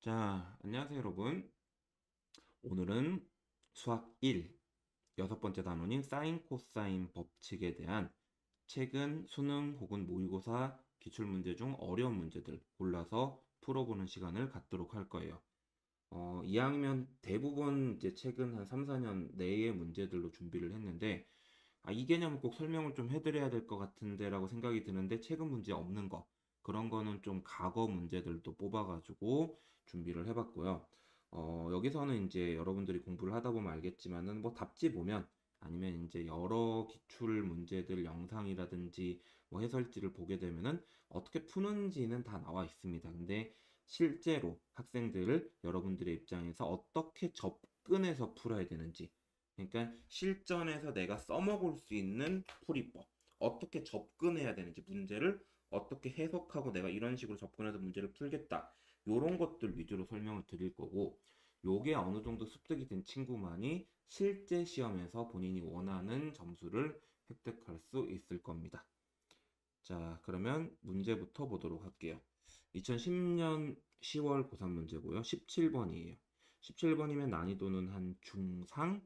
자, 안녕하세요, 여러분. 오늘은 수학 1, 여섯 번째 단원인 사인, 코사인 법칙에 대한 최근 수능 혹은 모의고사 기출문제 중 어려운 문제들 골라서 풀어보는 시간을 갖도록 할 거예요. 2학년 대부분 이제 최근 한 3, 4년 내의 문제들로 준비를 했는데, 이 개념을 꼭 설명을 좀 해드려야 될 것 같은데라고 생각이 드는데, 최근 문제 없는 거, 그런 거는 좀 과거 문제들도 뽑아가지고 준비를 해봤고요. 여기서는 이제 여러분들이 공부를 하다 보면 알겠지만은, 뭐 답지 보면, 아니면 이제 여러 기출 문제들 영상이라든지 뭐 해설지를 보게 되면은 어떻게 푸는지는 다 나와 있습니다. 근데 실제로 학생들을 여러분들의 입장에서 어떻게 접근해서 풀어야 되는지, 그러니까 실전에서 내가 써먹을 수 있는 풀이법, 어떻게 접근해야 되는지, 문제를 어떻게 해석하고 내가 이런 식으로 접근해서 문제를 풀겠다, 이런 것들 위주로 설명을 드릴 거고, 요게 어느 정도 습득이 된 친구만이 실제 시험에서 본인이 원하는 점수를 획득할 수 있을 겁니다. 자, 그러면 문제부터 보도록 할게요. 2010년 10월 고3 문제고요. 17번이에요. 17번이면 난이도는 한 중상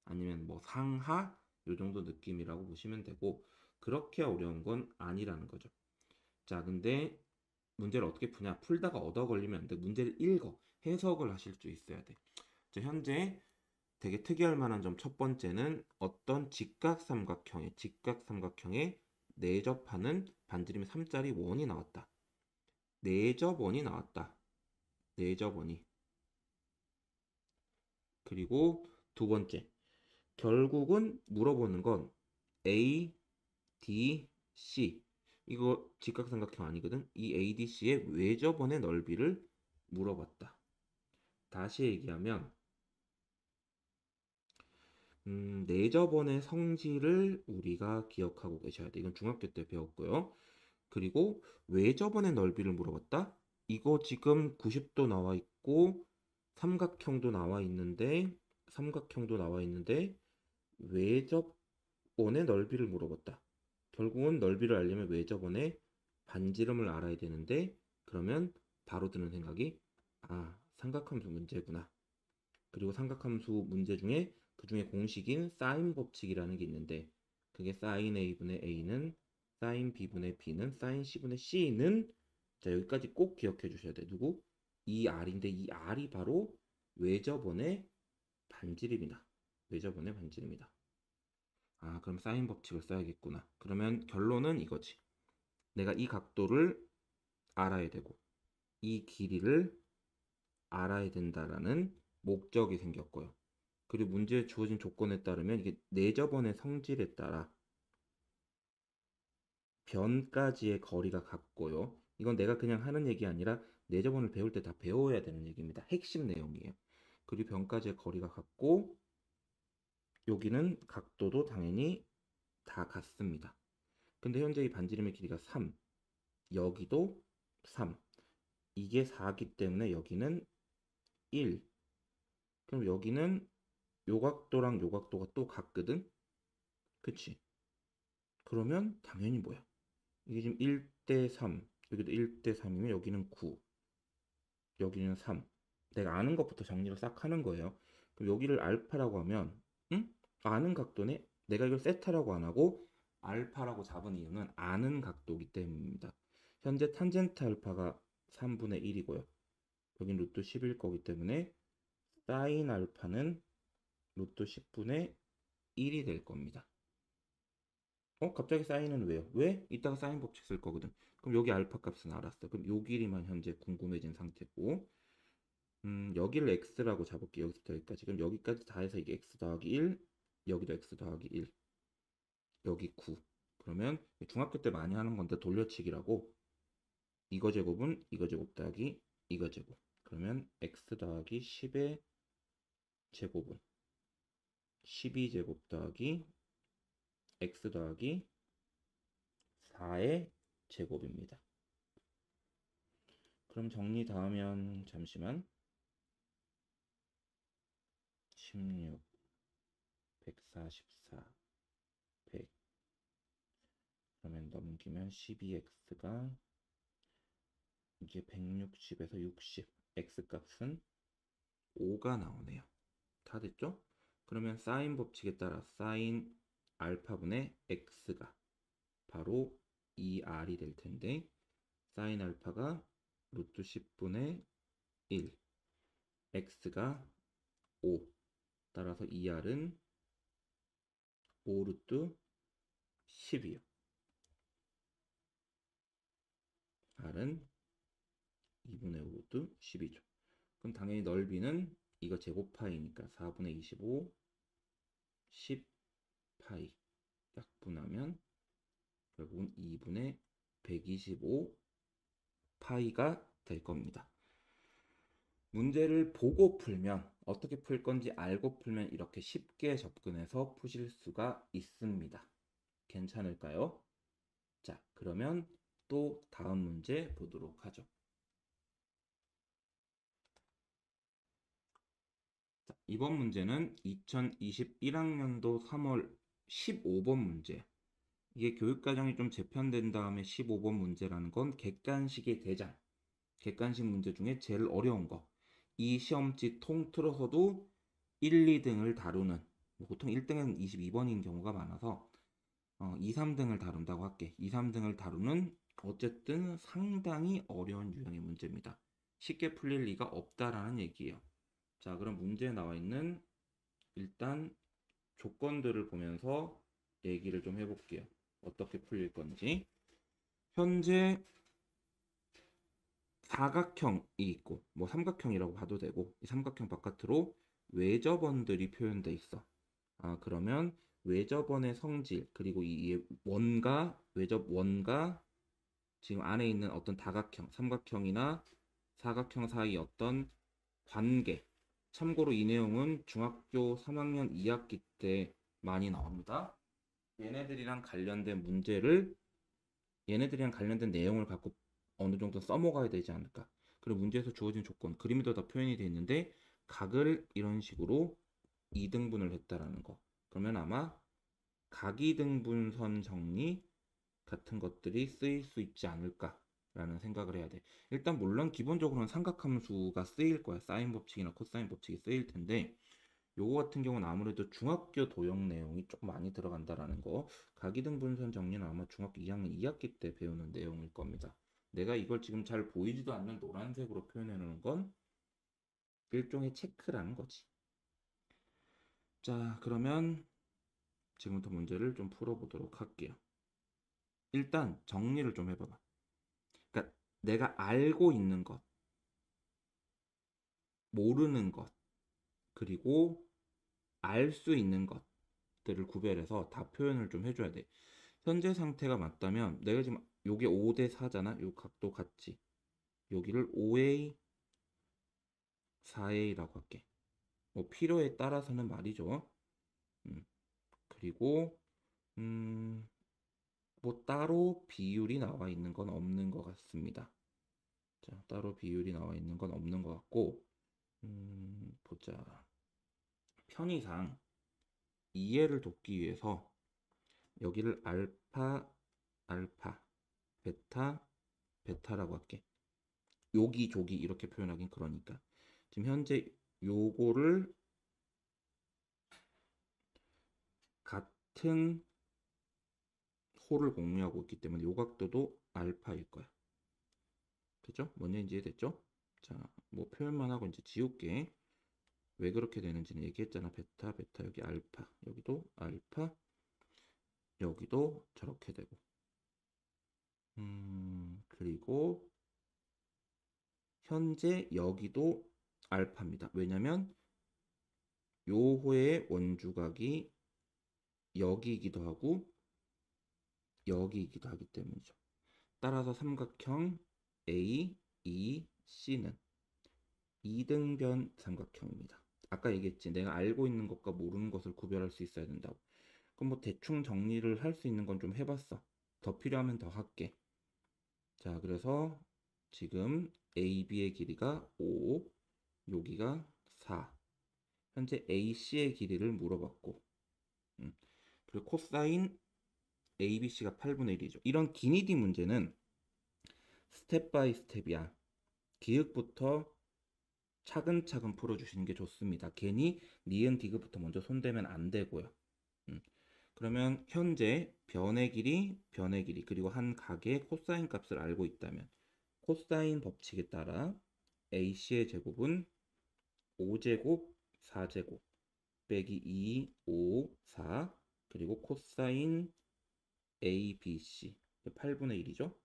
아니면 뭐 상하 요 정도 느낌이라고 보시면 되고, 그렇게 어려운 건 아니라는 거죠. 자, 근데 문제를 어떻게 푸냐? 풀다가 얻어 걸리면 안 돼. 문제를 읽어 해석을 하실 수 있어야 돼. 자, 현재 되게 특이할 만한 점 첫 번째는 어떤 직각삼각형에 내접하는 반지름이 3짜리 원이 나왔다. 내접원이 나왔다. 내접원이. 그리고 두 번째, 결국은 물어보는 건 A, D, C. 이거 직각삼각형 아니거든. 이 A, D, C의 외접원의 넓이를 물어봤다. 다시 얘기하면 내접원의 성질을 우리가 기억하고 계셔야 돼. 이건 중학교 때 배웠고요. 그리고 외접원의 넓이를 물어봤다. 이거 지금 90도 나와 있고 삼각형도 나와 있는데 삼각형도 나와 있는데 외접원의 넓이를 물어봤다. 결국은 넓이를 알려면 외접원의 반지름을 알아야 되는데, 그러면 바로 드는 생각이 삼각함수 문제구나. 그리고 삼각함수 문제 중에 그 중에 공식인 사인 법칙이라는 게 있는데, 그게 사인 A분의 A는 사인 B분의 B는 사인 C분의 C는, 자, 여기까지 꼭 기억해 주셔야 돼. 누구? 이 R인데 이 R이 바로 외접원의 반지름이다. 외접원의 반지름이다. 그럼 사인 법칙을 써야겠구나. 그러면 결론은 이거지. 내가 이 각도를 알아야 되고 이 길이를 알아야 된다라는 목적이 생겼고요. 그리고 문제에 주어진 조건에 따르면 이게 내접원의 성질에 따라 변까지의 거리가 같고요. 이건 내가 그냥 하는 얘기 아니라 내접원을 배울 때 다 배워야 되는 얘기입니다. 핵심 내용이에요. 그리고 변까지의 거리가 같고, 여기는 각도도 당연히 다 같습니다. 근데 현재 이 반지름의 길이가 3, 여기도 3, 이게 4기 때문에 여기는 1. 그럼 여기는 요 각도랑 요 각도가 또 같거든? 그치? 그러면 당연히 뭐야? 이게 지금 1대 3, 여기도 1대 3이면 여기는 9, 여기는 3. 내가 아는 것부터 정리를 싹 하는 거예요. 그럼 여기를 알파라고 하면, 응? 아는 각도네? 내가 이걸 세타라고 안 하고 알파라고 잡은 이유는 아는 각도이기 때문입니다. 현재 탄젠트 알파가 3분의 1이고요. 여긴 루트 10일 거기 때문에 사인 알파는 루트 10분의 1이 될 겁니다. 갑자기 사인은 왜요? 왜? 이따가 사인 법칙 쓸 거거든. 그럼 여기 알파 값은 알았어. 그럼 요 길이만 현재 궁금해진 상태고, 여기를 x라고 잡을게. 여기서부터 여기까지. 그럼 여기까지 다 해서 이게 x 더하기 1, 여기도 x 더하기 1, 여기 9. 그러면 중학교 때 많이 하는 건데 돌려치기라고, 이거 제곱은 이거 제곱 더하기 이거 제곱. 그러면 x 더하기 10의 제곱은 12제곱 더하기 x 더하기 4의 제곱입니다. 그럼 정리 다 하면, 잠시만, 16, 144, 100. 그러면 넘기면 12x가 이게 160에서 60. x값은 5가 나오네요. 다 됐죠? 그러면 사인 법칙에 따라 사인 알파분의 x가 바로 2r이 될 텐데 사인 알파가 루트 10분의 1, x가 5, 따라서 2r은 5 루트 10이요. r은 2분의 5 루트 10이죠. 그럼 당연히 넓이는 이거 제곱파이니까 4분의 25, 10파이 약분하면 결국은 2분의 125 파이가 될 겁니다. 문제를 보고 풀면 어떻게 풀 건지 알고 풀면 이렇게 쉽게 접근해서 푸실 수가 있습니다. 괜찮을까요? 자, 그러면 또 다음 문제 보도록 하죠. 자, 이번 문제는 2021학년도 3월 15번 문제. 이게 교육과정이 좀 재편된 다음에 15번 문제라는 건 객관식의 대장, 객관식 문제 중에 제일 어려운 거. 이 시험지 통틀어서도 1, 2등을 다루는, 보통 1등은 22번인 경우가 많아서 2, 3등을 다룬다고 할게. 2, 3등을 다루는 어쨌든 상당히 어려운 유형의 문제입니다. 쉽게 풀릴 리가 없다라는 얘기예요. 자, 그럼 문제에 나와 있는 일단 조건들을 보면서 얘기를 좀 해볼게요. 어떻게 풀릴 건지. 현재 사각형이 있고 뭐 삼각형이라고 봐도 되고 이 삼각형 바깥으로 외접원들이 표현돼 있어. 그러면 외접원의 성질 그리고 이 원과 외접 원과 지금 안에 있는 어떤 다각형, 삼각형이나 사각형 사이 어떤 관계. 참고로 이 내용은 중학교 3학년 2학기 때 많이 나옵니다. 얘네들이랑 관련된 문제를 얘네들이랑 관련된 내용을 갖고 어느 정도 써먹어야 되지 않을까. 그리고 문제에서 주어진 조건, 그림에도 다 표현이 되어 있는데 각을 이런 식으로 2등분을 했다라는 거. 그러면 아마 각이등분선 정리 같은 것들이 쓰일 수 있지 않을까라는 생각을 해야 돼. 일단 물론 기본적으로는 삼각함수가 쓰일 거야. 사인 법칙이나 코사인 법칙이 쓰일 텐데 요거 같은 경우는 아무래도 중학교 도형 내용이 조금 많이 들어간다라는 거. 각이등분선 정리는 아마 중학교 2학년 2학기 때 배우는 내용일 겁니다. 내가 이걸 지금 잘 보이지도 않는 노란색으로 표현해 놓은 건 일종의 체크라는 거지. 자, 그러면 지금부터 문제를 좀 풀어보도록 할게요. 일단 정리를 좀 해봐봐. 그러니까 내가 알고 있는 것, 모르는 것, 그리고 알 수 있는 것들을 구별해서 다 표현을 좀 해줘야 돼. 현재 상태가 맞다면 내가 지금 요게 5대 4잖아. 요 각도 같지. 여기를 5A, 4A라고 할게. 뭐 필요에 따라서는 말이죠. 그리고 뭐 따로 비율이 나와 있는 건 없는 것 같습니다. 자, 따로 비율이 나와 있는 건 없는 것 같고 보자. 편의상 이해를 돕기 위해서 여기를 알파, 알파, 베타, 베타라고 할게. 여기 조기 이렇게 표현하긴 그러니까 지금 현재 요거를 같은 호를 공유하고 있기 때문에 요 각도도 알파일 거야. 그죠? 뭔 얘기인지 이해됐죠? 자, 뭐 표현만 하고 이제 지울게. 왜 그렇게 되는지는 얘기했잖아. 베타, 베타, 여기 알파, 여기도 알파, 여기도 저렇게 되고. 그리고 현재 여기도 알파입니다. 왜냐면 요 호의 원주각이 여기이기도 하고 여기이기도 하기 때문이죠. 따라서 삼각형 A, E, C는 이등변 삼각형입니다. 아까 얘기했지. 내가 알고 있는 것과 모르는 것을 구별할 수 있어야 된다고. 그럼 뭐 대충 정리를 할 수 있는 건 좀 해봤어. 더 필요하면 더 할게. 자, 그래서 지금 AB의 길이가 5, 여기가 4. 현재 AC의 길이를 물어봤고, 그리고 코사인 ABC가 8분의 1이죠. 이런 기니디 문제는 스텝 바이 스텝이야. 기역부터 차근차근 풀어주시는 게 좋습니다. 괜히 니은 디귿부터 먼저 손대면 안 되고요. 그러면 현재 변의 길이, 그리고 한 각의 코사인 값을 알고 있다면 코사인 법칙에 따라 AC의 제곱은 5제곱 4제곱 빼기 2, 5, 4 그리고 코사인 ABC 8분의 1이죠.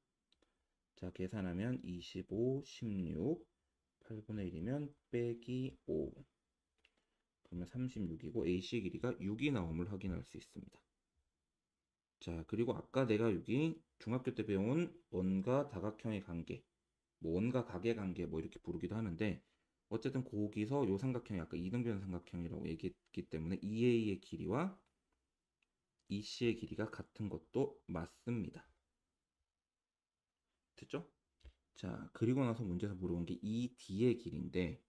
자, 계산하면 25, 16 8분의 1이면 빼기 5 그러면 36이고 AC 길이가 6이 나옴을 확인할 수 있습니다. 자, 그리고 아까 내가 여기 중학교 때 배운 원과 다각형의 관계, 뭐 원과 각의 관계 뭐 이렇게 부르기도 하는데 어쨌든 거기서 요 삼각형이 아까 이등변 삼각형이라고 얘기했기 때문에 EA의 길이와 EC의 길이가 같은 것도 맞습니다. 됐죠? 자, 그리고 나서 문제에서 물어본 게 ED의 길인데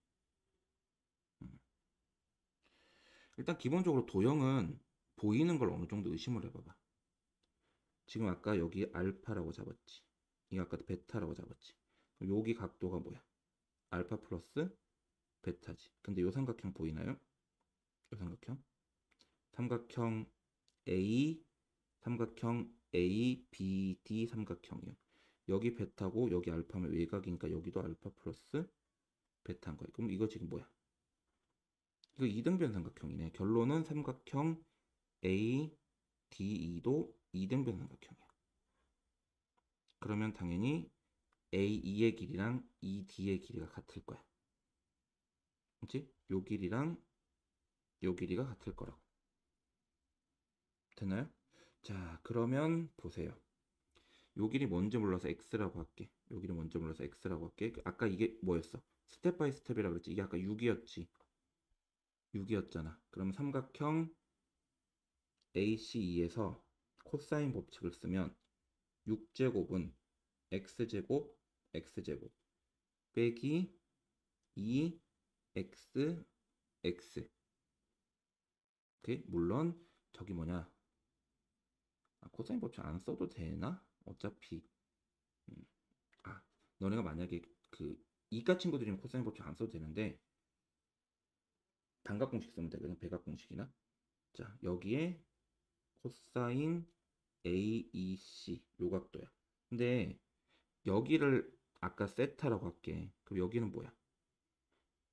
일단 기본적으로 도형은 보이는 걸 어느 정도 의심을 해봐봐. 지금 아까 여기 알파라고 잡았지. 이거 아까 베타라고 잡았지. 그럼 여기 각도가 뭐야? 알파 플러스 베타지. 근데 요 삼각형 보이나요? 요 삼각형? 삼각형 A, 삼각형 ABD 삼각형이요. 여기 베타고 여기 알파면 외곽이니까 여기도 알파 플러스 베타인 거예요. 그럼 이거 지금 뭐야? 이거 이등변 삼각형이네. 결론은 삼각형 ADE도 이등변 삼각형이야. 그러면 당연히 AE의 길이랑 ED의 길이가 같을 거야. 그치? 요 길이랑 요 길이가 같을 거라고. 됐나요? 자, 그러면 보세요. 요 길이 뭔지 몰라서 x라고 할게. 요 길이 뭔지 몰라서 x라고 할게. 아까 이게 뭐였어? 스텝 바이 스텝이라고 그랬지. 이게 아까 6이었지. 6이었잖아. 그럼 삼각형 ACE에서 코사인 법칙을 쓰면 6제곱은 x제곱 x제곱 빼기 2x x. 오케이? 물론 저기 뭐냐? 코사인 법칙 안 써도 되나? 어차피 음, 너네가 만약에 그 이과 친구들이면 코사인 법칙 안 써도 되는데 단각 공식 쓰면 되거든. 백각 공식이나. 자, 여기에 코사인 AEC 요 각도야. 근데 여기를 아까 세타라고 할게. 그럼 여기는 뭐야?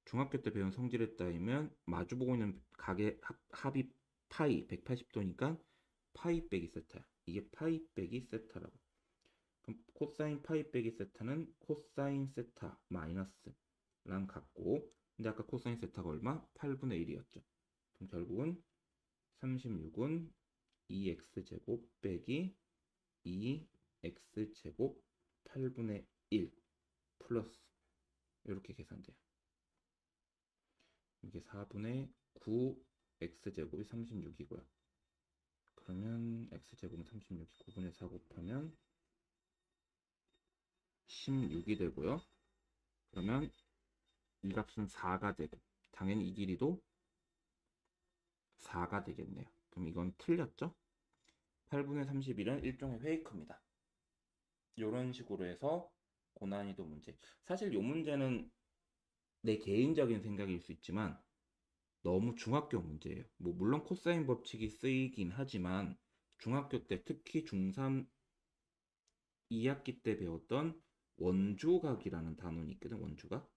중학교 때 배운 성질에 따르면 마주보고 있는 각의 합이 파이 180도니까 파이 빼기 세타야. 이게 파이 빼기 세타라고. 그럼 코사인 파이 빼기 세타는 코사인 세타 마이너스랑 같고 근데 아까 코사인 세타가 얼마? 8분의 1이었죠. 그럼 결국은 36은 2x제곱 빼기 2x제곱 8분의 1 플러스 이렇게 계산돼요. 이게 4분의 9x제곱이 36이고요. 그러면 x제곱은 36이 9분의 4 곱하면 16이 되고요. 그러면 이 값은 4가 되고 당연히 이 길이도 4가 되겠네요. 그럼 이건 틀렸죠? 8분의 31은 일종의 페이크입니다. 이런 식으로 해서 고난이도 문제. 사실 이 문제는 내 개인적인 생각일 수 있지만 너무 중학교 문제예요. 뭐 물론 코사인 법칙이 쓰이긴 하지만 중학교 때 특히 중3 2학기 때 배웠던 원주각이라는 단원이 있거든. 원주각.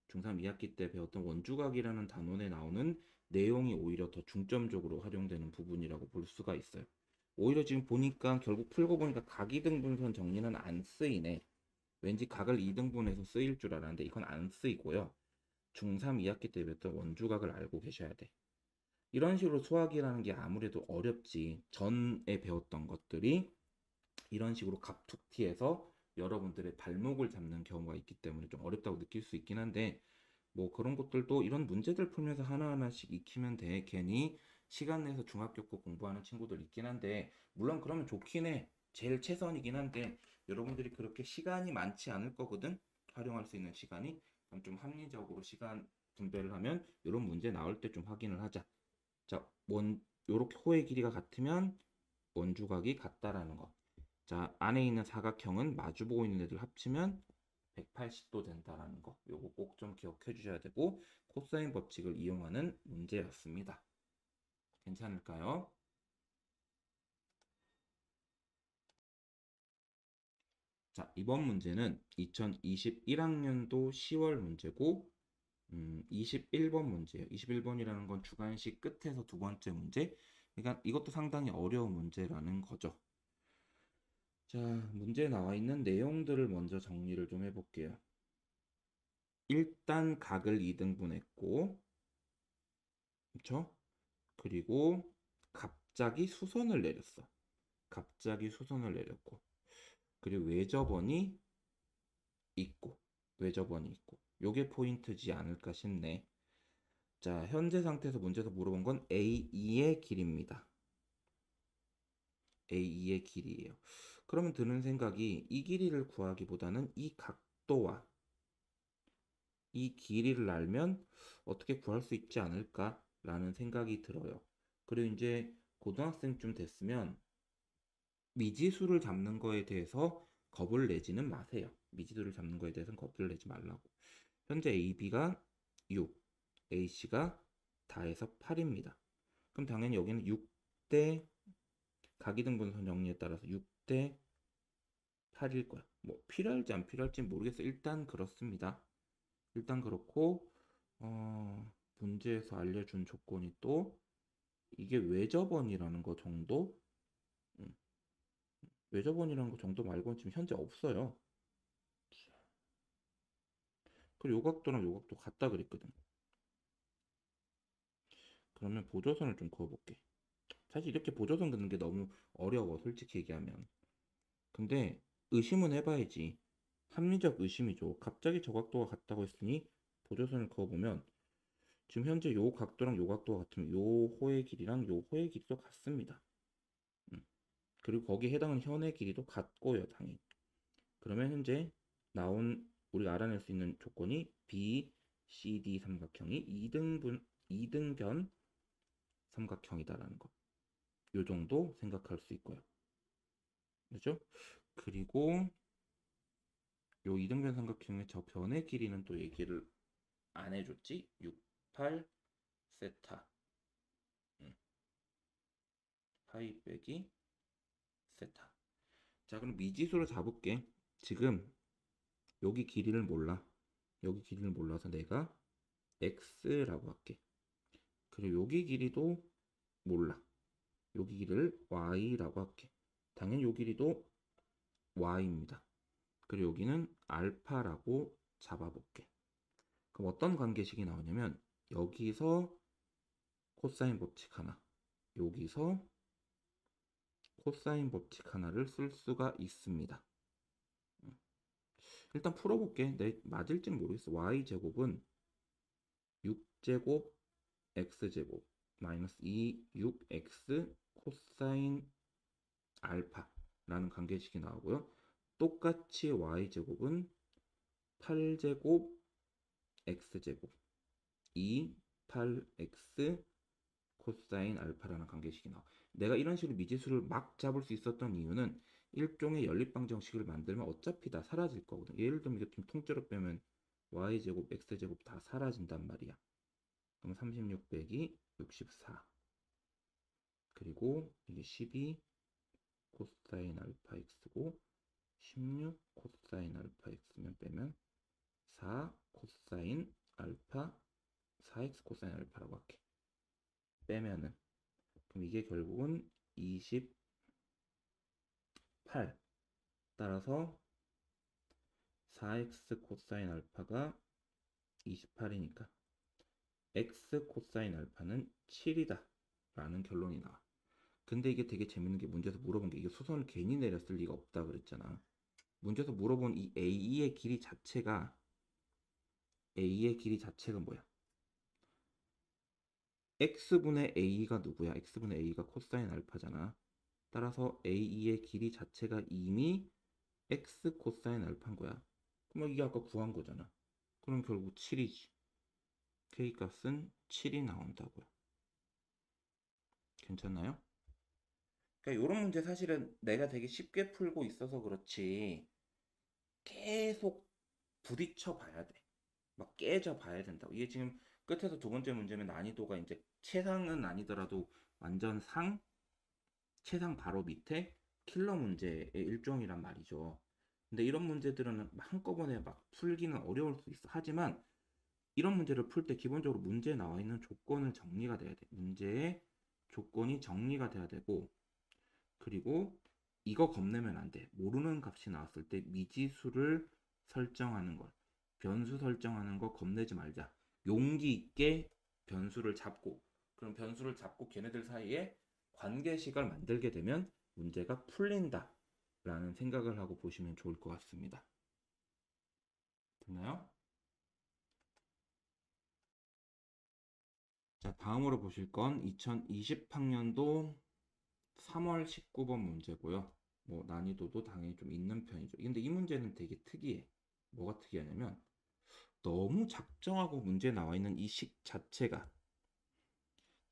중3 2학기 때 배웠던 원주각이라는 단원에 나오는 내용이 오히려 더 중점적으로 활용되는 부분이라고 볼 수가 있어요. 오히려 지금 보니까 결국 풀고 보니까 각이등분선 정리는 안 쓰이네. 왠지 각을 2등분해서 쓰일 줄 알았는데 이건 안 쓰이고요. 중3 2학기 때 배웠던 원주각을 알고 계셔야 돼. 이런 식으로 수학이라는 게 아무래도 어렵지. 전에 배웠던 것들이 이런 식으로 갑툭튀해서 여러분들의 발목을 잡는 경우가 있기 때문에 좀 어렵다고 느낄 수 있긴 한데 뭐 그런 것들도 이런 문제들 풀면서 하나하나씩 익히면 돼. 괜히 시간 내서 중학교 거 공부하는 친구들 있긴 한데 물론 그러면 좋긴 해. 제일 최선이긴 한데 여러분들이 그렇게 시간이 많지 않을 거거든. 활용할 수 있는 시간이. 그럼 좀 합리적으로 시간 분배를 하면 이런 문제 나올 때 좀 확인을 하자. 자, 요렇게 호의 길이가 같으면 원주각이 같다라는 거. 자, 안에 있는 사각형은 마주보고 있는 애들 합치면 180도 된다라는 거. 요거 꼭 좀 기억해 주셔야 되고 코사인 법칙을 이용하는 문제였습니다. 괜찮을까요? 자, 이번 문제는 2021학년도 10월 문제고 21번 문제예요. 21번이라는 건 주관식 끝에서 두 번째 문제. 그러니까 이것도 상당히 어려운 문제라는 거죠. 자, 문제에 나와 있는 내용들을 먼저 정리를 좀 해볼게요. 일단 각을 2등분했고, 그쵸? 그리고 갑자기 수선을 내렸어. 갑자기 수선을 내렸고, 그리고 외접원이 있고, 외접원이 있고. 요게 포인트지 않을까 싶네. 자, 현재 상태에서 문제에서 물어본 건 A2의 길이입니다. A2의 길이에요. 그러면 드는 생각이 이 길이를 구하기보다는 이 각도와 이 길이를 알면 어떻게 구할 수 있지 않을까라는 생각이 들어요. 그리고 이제 고등학생쯤 됐으면 미지수를 잡는 거에 대해서 겁을 내지는 마세요. 미지수를 잡는 거에 대해서는 겁을 내지 말라고. 현재 AB가 6, AC가 다해서 8입니다. 그럼 당연히 여기는 6대 각이등분선 정리에 따라서 6대 8일 거야. 뭐 필요할지 안 필요할지 모르겠어. 일단 그렇습니다. 일단 그렇고 문제에서 알려준 조건이 또 이게 외접원이라는 거 정도 음, 외접원이라는 거 정도 말고는 지금 현재 없어요. 그리고 요각도랑 요각도 같다 그랬거든. 그러면 보조선을 좀 그어볼게. 사실 이렇게 보조선 그는 게 너무 어려워, 솔직히 얘기하면. 근데 의심은 해봐야지. 합리적 의심이죠. 갑자기 저 각도가 같다고 했으니 보조선을 그어보면 지금 현재 요 각도랑 요 각도가 같으면 요 호의 길이랑 요 호의 길이도 같습니다. 그리고 거기에 해당하는 현의 길이도 같고요, 당연히. 그러면 현재 나온 우리가 알아낼 수 있는 조건이 B, C, D 삼각형이 2등변 삼각형이다라는 거. 요 정도 생각할 수 있고요. 그죠? 그리고 요 2등변 삼각형의 저 변의 길이는 또 얘기를 안 해줬지? 6, 8, 세타. 파이 빼기 세타. 자, 그럼 미지수로 잡을게. 지금 여기 길이를 몰라. 여기 길이를 몰라서 내가 x라고 할게. 그리고 여기 길이도 몰라. 여기 길이를 y라고 할게. 당연히 여기 길이도 y입니다. 그리고 여기는 알파라고 잡아볼게. 그럼 어떤 관계식이 나오냐면 여기서 코사인 법칙 하나, 여기서 코사인 법칙 하나를 쓸 수가 있습니다. 일단 풀어볼게. 내 맞을지는 모르겠어. y제곱은 6제곱 x제곱 마이너스 2 6x 코사인 알파라는 관계식이 나오고요. 똑같이 y제곱은 8제곱 x제곱 2 8x 코사인 알파라는 관계식이 나와. 내가 이런 식으로 미지수를 막 잡을 수 있었던 이유는 일종의 연립방정식을 만들면 어차피 다 사라질 거거든. 예를 들면 이거 좀 통째로 빼면 y제곱 x제곱 다 사라진단 말이야. 그럼 36 빼기 64 그리고 이게 12 코사인 알파 x고 16 코사인 알파 x면 빼면 4 코사인 알파 4x 코사인 알파라고 할게. 빼면은 그럼 이게 결국은 28 따라서 4x 코사인 알파가 28이니까 x 코사인 알파는 7이다 라는 결론이 나와. 근데 이게 되게 재밌는 게 문제에서 물어본 게 이게 수선을 괜히 내렸을 리가 없다 그랬잖아. 문제에서 물어본 이 A의 길이 자체가 뭐야? x분의 a가 누구야? x분의 a가 코사인 알파잖아. 따라서 a의 길이 자체가 이미 x 코사인 알파인 거야. 그럼 이게 아까 구한 거잖아. 그럼 결국 7이지. k 값은 7이 나온다고요. 괜찮나요? 그러니까 이런 문제 사실은 내가 되게 쉽게 풀고 있어서 그렇지 계속 부딪혀 봐야 돼. 막 깨져 봐야 된다고. 이게 지금 끝에서 두 번째 문제는 난이도가 이제 최상은 아니더라도 완전 최상 바로 밑에 킬러 문제의 일종이란 말이죠. 근데 이런 문제들은 한꺼번에 막 풀기는 어려울 수 있어. 하지만 이런 문제를 풀 때 기본적으로 문제에 나와 있는 조건을 정리가 돼야 돼. 문제의 조건이 정리가 돼야 되고, 그리고 이거 겁내면 안 돼. 모르는 값이 나왔을 때 미지수를 설정하는 걸, 변수 설정하는 거 겁내지 말자. 용기 있게 변수를 잡고, 그럼 변수를 잡고 걔네들 사이에 관계식을 만들게 되면 문제가 풀린다. 라는 생각을 하고 보시면 좋을 것 같습니다. 됐나요? 자, 다음으로 보실 건 2020학년도 3월 19번 문제고요. 뭐 난이도도 당연히 좀 있는 편이죠. 근데 이 문제는 되게 특이해. 뭐가 특이하냐면 너무 작정하고 문제에 나와 있는 이 식 자체가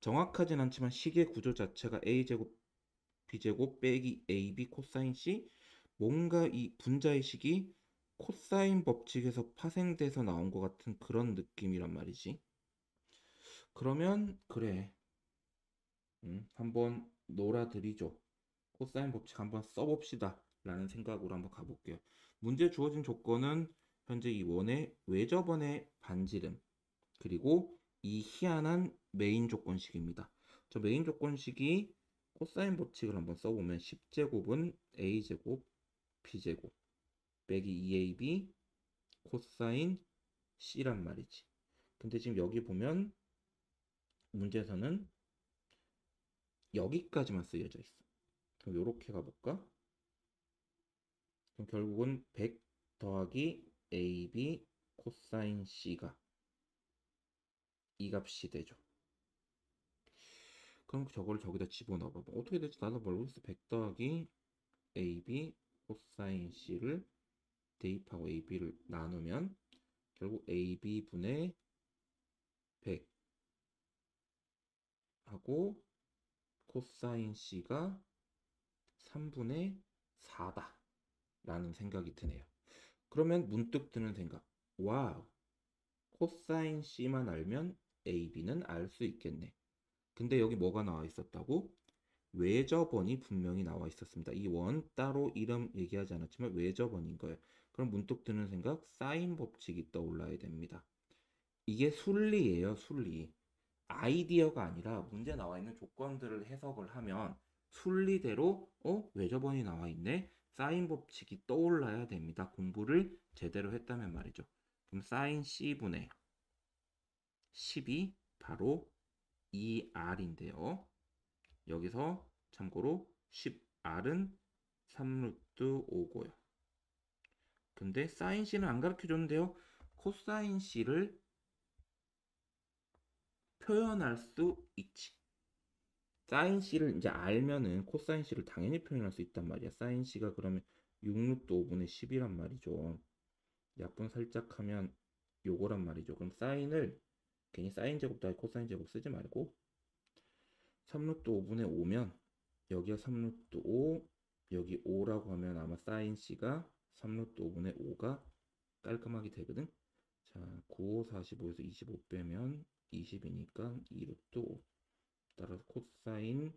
정확하진 않지만 식의 구조 자체가 a제곱 b제곱 빼기 ab 코사인 c, 뭔가 이 분자의 식이 코사인 법칙에서 파생돼서 나온 것 같은 그런 느낌이란 말이지. 그러면 그래, 한번 놀아드리죠. 코사인 법칙 한번 써봅시다. 라는 생각으로 한번 가볼게요. 문제 주어진 조건은 현재 이 원의 외접원의 반지름, 그리고 이 희한한 메인 조건식입니다. 저 메인 조건식이 코사인 법칙을 한번 써보면 10제곱은 a제곱 b제곱 빼기 2ab 코사인 c란 말이지. 근데 지금 여기 보면 문제에서는 여기까지만 쓰여져 있어. 그럼 이렇게 가볼까? 그럼 결국은 100 더하기 AB 코사인 C가 이 값이 되죠. 그럼 저걸 저기다 집어넣어봐. 어떻게 될지 나도 모르겠어. 100 더하기 AB 코사인 C를 대입하고 AB를 나누면 결국 AB분의 100 하고 코사인 C가 3분의 4다 라는 생각이 드네요. 그러면 문득 드는 생각. 와우, 코사인 C만 알면 AB는 알 수 있겠네. 근데 여기 뭐가 나와 있었다고? 외접원이 분명히 나와 있었습니다. 이 원 따로 이름 얘기하지 않았지만 외접원인 거예요. 그럼 문득 드는 생각, 사인 법칙이 떠올라야 됩니다. 이게 순리예요, 순리. 아이디어가 아니라 문제 나와 있는 조건들을 해석을 하면 순리대로 외접원이 나와 있네. 사인 법칙이 떠올라야 됩니다. 공부를 제대로 했다면 말이죠. 그럼 사인 C분의 10이 바로 2R인데요. 여기서 참고로 10R은 3루트 5고요. 근데 사인 C는 안 가르쳐 줬는데요. 코사인 C를 표현할 수 있지. 사인 C를 이제 알면은 코사인 C를 당연히 표현할 수 있단 말이야. 사인 C가 그러면 6루트 5분의 10이란 말이죠. 약분 살짝 하면 요거란 말이죠. 그럼 사인을 괜히 사인 제곱 더하기 코사인 제곱 쓰지 말고 3루트 5분의 5면 여기가 3루트 5, 여기 5라고 하면 아마 사인 C가 3루트 5분의 5가 깔끔하게 되거든. 자, 9, 5, 45에서 25 빼면 20이니까 2루트 5. 따라서 코사인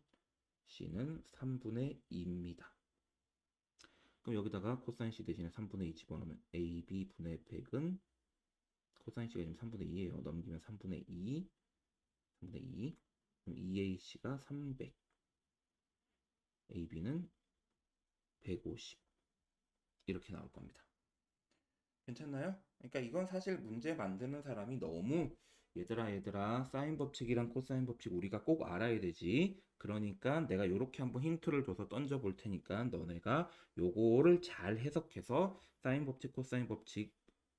C는 3분의 2입니다. 그럼 여기다가 코사인 C 대신에 3분의 2 집어넣으면 AB분의 100은 코사인 C가 지금 3분의 2예요. 넘기면 3분의 2, 3분의 2. 그럼 2AC가 300, AB는 150 이렇게 나올 겁니다. 괜찮나요? 그러니까 이건 사실 문제 만드는 사람이 너무 얘들아 사인 법칙이랑 코사인 법칙 우리가 꼭 알아야 되지. 그러니까 내가 요렇게 한번 힌트를 줘서 던져 볼 테니까 너네가 요거를 잘 해석해서 사인 법칙, 코사인 법칙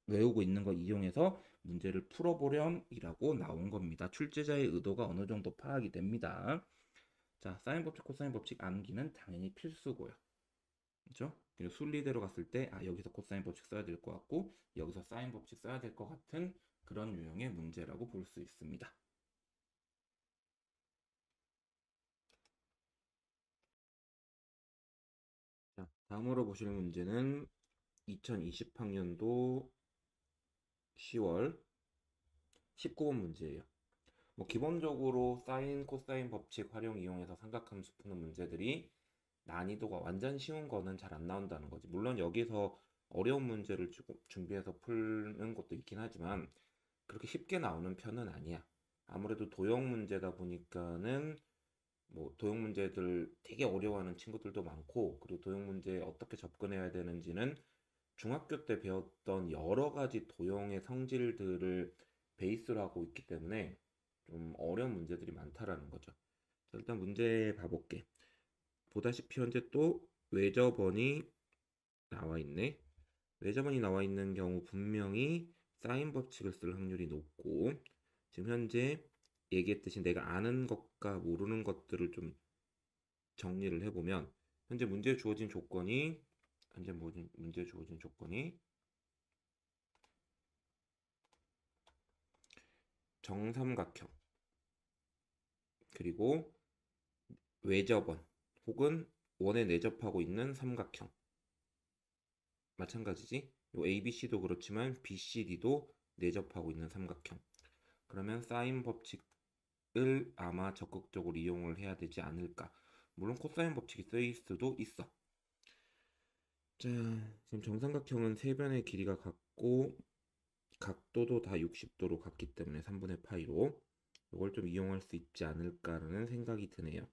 외우고 있는 거 이용해서 문제를 풀어보렴이라고 나온 겁니다. 출제자의 의도가 어느 정도 파악이 됩니다. 자, 사인 법칙, 코사인 법칙 암기는 당연히 필수고요. 그죠? 그리고 순리대로 갔을 때 여기서 코사인 법칙 써야 될 것 같고 여기서 사인 법칙 써야 될 것 같은 그런 유형의 문제라고 볼 수 있습니다. 자, 다음으로 보실 문제는 2020학년도 10월 19번 문제예요. 뭐 기본적으로 사인, 코사인 법칙 활용 이용해서 삼각함수 푸는 문제들이 난이도가 완전 쉬운 거는 잘 안 나온다는 거지. 물론 여기서 어려운 문제를 준비해서 푸는 것도 있긴 하지만 그렇게 쉽게 나오는 편은 아니야. 아무래도 도형 문제다 보니까는 뭐 도형 문제들 되게 어려워하는 친구들도 많고, 그리고 도형 문제에 어떻게 접근해야 되는지는 중학교 때 배웠던 여러 가지 도형의 성질들을 베이스로 하고 있기 때문에 좀 어려운 문제들이 많다라는 거죠. 자, 일단 문제 봐볼게. 보다시피 현재 또 외접원이 나와 있네. 외접원이 나와 있는 경우 분명히 사인 법칙을 쓸 확률이 높고, 지금 현재 얘기했듯이 내가 아는 것과 모르는 것들을 좀 정리를 해보면, 현재 문제에 주어진 조건이 문제에 주어진 조건이 정삼각형, 그리고 외접원 혹은 원에 내접하고 있는 삼각형, 마찬가지지. 요 ABC도 그렇지만 BCD도 내접하고 있는 삼각형. 그러면 사인 법칙을 아마 적극적으로 이용을 해야 되지 않을까. 물론 코사인 법칙이 쓰일 수도 있어. 자, 지금 정삼각형은 세 변의 길이가 같고 각도도 다 60도로 같기 때문에 3분의 파이로 이걸 좀 이용할 수 있지 않을까라는 생각이 드네요.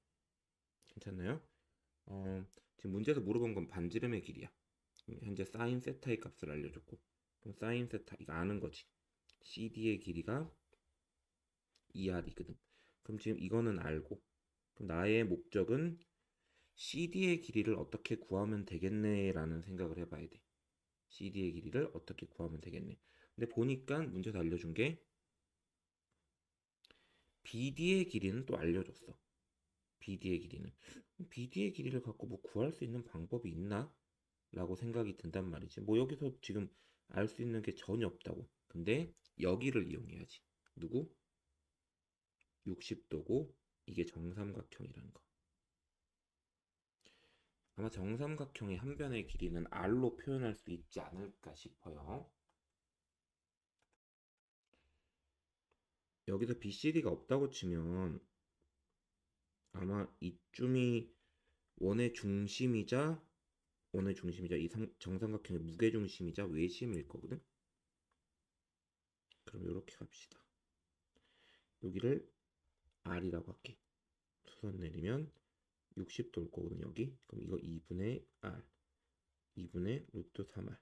괜찮나요? 지금 문제에서 물어본 건 반지름의 길이야. 현재 사인 세타의 값을 알려줬고, 그럼 사인 세타 이거 아는 거지. CD의 길이가 2R이거든. 그럼 지금 이거는 알고, 그럼 나의 목적은 CD의 길이를 어떻게 구하면 되겠네라는 생각을 해봐야 돼. CD의 길이를 어떻게 구하면 되겠네. 근데 보니까 문제에서 알려준 게 BD의 길이는 또 알려줬어. BD의 길이는. BD의 길이를 갖고 뭐 구할 수 있는 방법이 있나? 라고 생각이 든단 말이지. 뭐 여기서 지금 알 수 있는 게 전혀 없다고. 근데 여기를 이용해야지. 누구? 60도고 이게 정삼각형이라는 거. 아마 정삼각형의 한 변의 길이는 R로 표현할 수 있지 않을까 싶어요. 여기서 BCD가 없다고 치면 아마 이쯤이 원의 중심이자 이 정삼각형의 무게중심이자 외심일 거거든. 그럼 이렇게 갑시다. 여기를 R이라고 할게. 수선 내리면 60도일 거거든 여기. 그럼 이거 2분의 R, 2분의 루트 3R.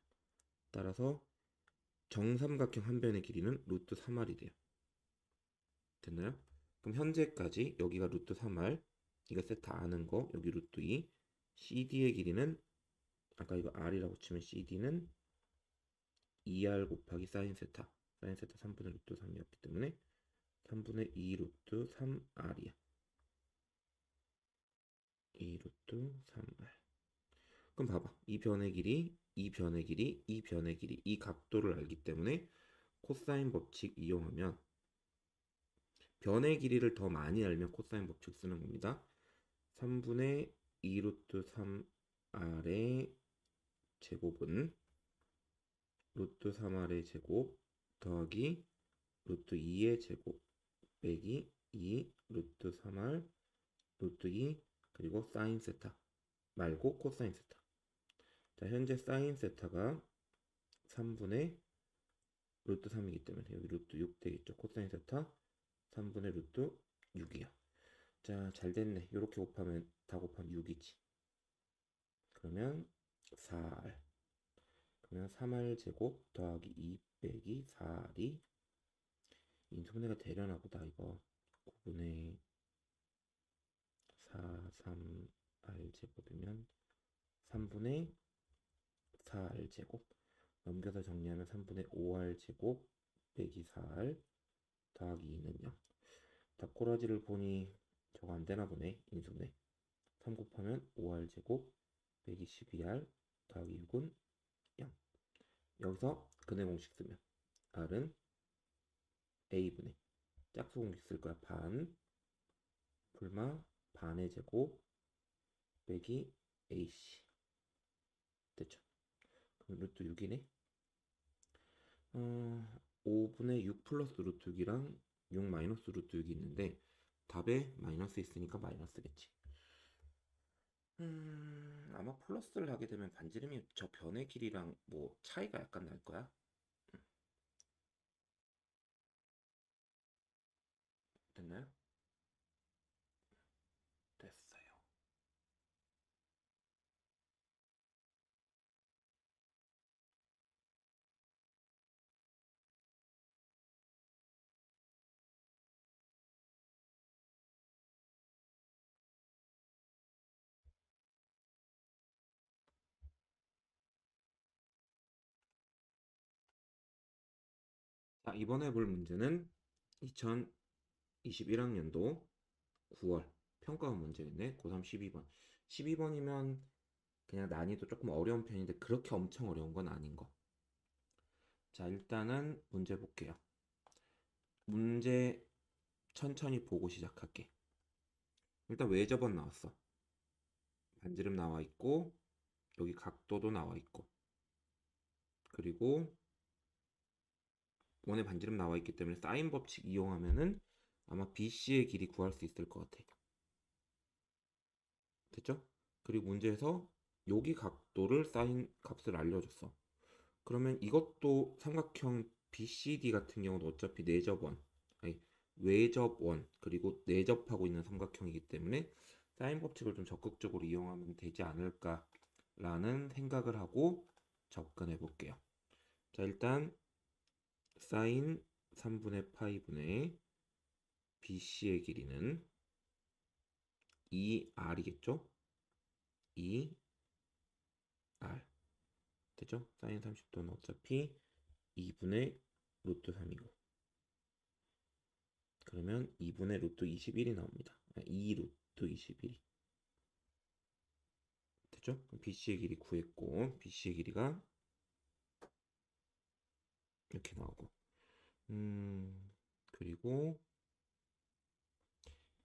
따라서 정삼각형 한 변의 길이는 루트 3R이 돼요. 됐나요? 그럼 현재까지 여기가 루트 3R, 이거 세타 아는 거, 여기 루트 2, CD의 길이는 아까 이거 R이라고 치면 CD는 2R 곱하기 사인 세타, 사인 세타 3분의 루트 3이었기 때문에 3분의 2 루트 3R이야. 2 루트 3R. 그럼 봐봐. 이 변의 길이, 이 변의 길이, 이 변의 길이, 이 각도를 알기 때문에 코사인 법칙 이용하면 변의 길이를 더 많이 알면 코사인 법칙 쓰는 겁니다. 3분의 2 루트 3R의 제곱은 루트 3R의 제곱 더하기 루트 2의 제곱 빼기 2 루트 3R 루트 2 그리고 사인 세타 말고 코사인 세타. 자, 현재 사인 세타가 3분의 루트 3이기 때문에 여기 루트 6 되겠죠. 코사인 세타 3분의 루트 6이야. 자, 잘 됐네. 이렇게 곱하면 다 곱하면 6이지. 그러면 4R. 그러면 3R 제곱 더하기 2 빼기 4R이 인수분해가 되려나 보다 이거. 9분의 4, 3R 제곱이면 3분의 4R 제곱. 넘겨서 정리하면 3분의 5R 제곱 빼기 4R 더하기 2는 0. 답고라지를 보니 저거 안 되나 보네. 인수분해. 3 곱하면 5R 제곱 빼기 12R 더하기 6은 0. 여기서 근해 공식 쓰면 R은 A분의 짝수 공식 쓸 거야. 반 불마 반의 제곱 빼기 AC. 됐죠? 그럼 루트 6이네. 5분의 6 플러스 루트 6이랑 6 마이너스 루트 6이 있는데 답에 마이너스 있으니까 마이너스겠지. 아마 플러스를 하게 되면 반지름이 저 변의 길이랑 뭐 차이가 약간 날 거야. 됐나요? 됐어요. 자, 이번에 볼 문제는 2021학년도 9월 평가원 문제겠네. 고3 12번. 12번이면 그냥 난이도 조금 어려운 편인데 그렇게 엄청 어려운 건 아닌 거. 자, 일단은 문제 볼게요. 문제 천천히 보고 시작할게. 일단 외접원 나왔어. 반지름 나와 있고 여기 각도도 나와 있고 그리고 원의 반지름 나와 있기 때문에 사인 법칙 이용하면은 아마 BC의 길이 구할 수 있을 것 같아. 됐죠? 그리고 문제에서 여기 각도를 사인 값을 알려줬어. 그러면 이것도 삼각형 BCD 같은 경우도 어차피 내접원, 아니 외접원 그리고 내접하고 있는 삼각형이기 때문에 사인 법칙을 좀 적극적으로 이용하면 되지 않을까라는 생각을 하고 접근해 볼게요. 자, 일단 사인 3분의 파이분의 BC의 길이는 2R이겠죠? 2R 됐죠? 사인 30도는 어차피 2분의 루트 3이고 그러면 2분의 루트 21이 나옵니다. 2 루트 21이 됐죠? BC의 길이 구했고 BC의 길이가 이렇게 나오고 그리고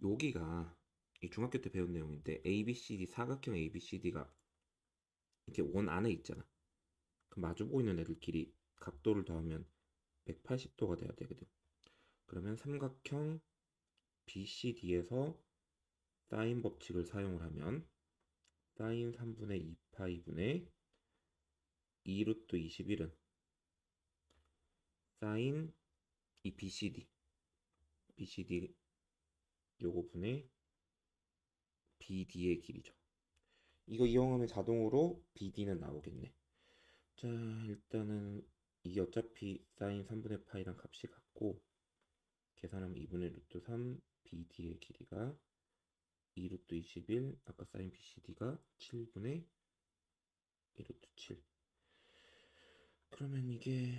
여기가 이 중학교 때 배운 내용인데 ABCD 사각형 ABCD가 이렇게 원 안에 있잖아. 그 마주 보이는 애들끼리 각도를 더하면 180도가 돼야 되거든. 그러면 삼각형 BCD에서 사인 법칙을 사용을 하면 사인 3분의 2파이분의 2 루트 21은 사인 이 BCD 요거 분의 BD의 길이죠. 이거 이용하면 자동으로 BD는 나오겠네. 자, 일단은 이게 어차피 사인 3분의 파이랑 값이 같고 계산하면 2분의 루트 3 BD의 길이가 2 루트 21 아까 사인 BCD가 7분의 2 루트 7 그러면 이게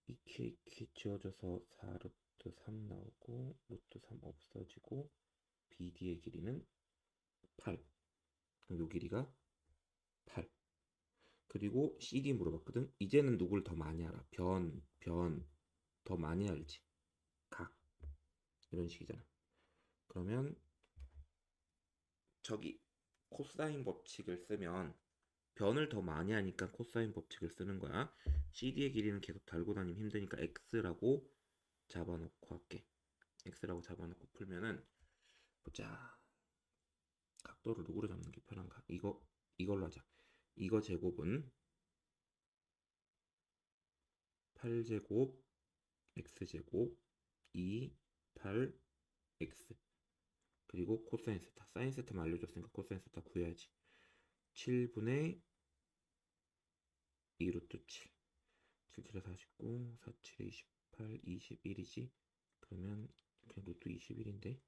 이렇게 지워져서 4 루트 3 나오고 루트 3 없어지고 BD의 길이는 8 그럼 요 길이가 8 그리고 CD 물어봤거든. 이제는 누굴 더 많이 알아? 더 많이 알지. 각 이런 식이잖아. 그러면 저기 코사인 법칙을 쓰면 변을 더 많이 하니까 코사인 법칙을 쓰는 거야. CD의 길이는 계속 달고 다니면 힘드니까 X라고 잡아놓고 할게. X라고 잡아놓고 풀면은 보자. 각도를 누구로 잡는 게 편한가? 이걸로 하자. 이거 제곱은 8제곱 X제곱 2 8 X 그리고 코사인 세타 사인 세타만 알려줬으니까 코사인 세타 구해야지. 7분의 2 루트 7 7, 7에 49 4, 7에 28 21이지. 그러면 그냥 루트 21인데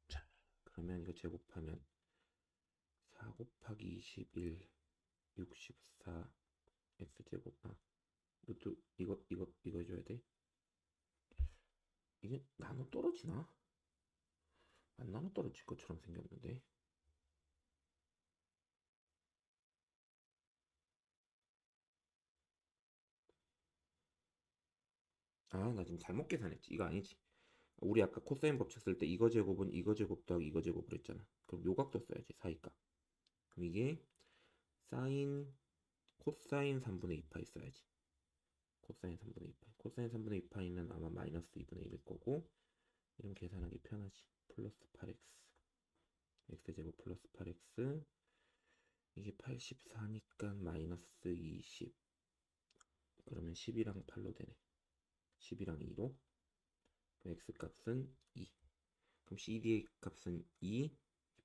자 그러면 이거 제곱하면 4 곱하기 21 64 X제곱 루트 이거 줘야 돼. 이게 나눠 떨어지나? 안 나눠 떨어질 것처럼 생겼는데. 나 지금 잘못 계산했지. 이거 아니지. 우리 아까 코사인 법칙 쓸 때 이거 제곱은 이거 제곱 더하기 이거 제곱을 했잖아. 그럼 요 각도 써야지. 사이값. 그럼 이게 사인 코사인 3분의 2파 있어야지. 코사인 3분의 2파이. 코사인 3분의 2파이는 아마 마이너스 2분의 1일 거고, 이름 계산하기 편하지. 플러스 8x. x제곱 플러스 8x. 이게 84니까 마이너스 20. 그러면 10이랑 8로 되네. 10이랑 2로. x 값은 2. 그럼 CD의 값은 2,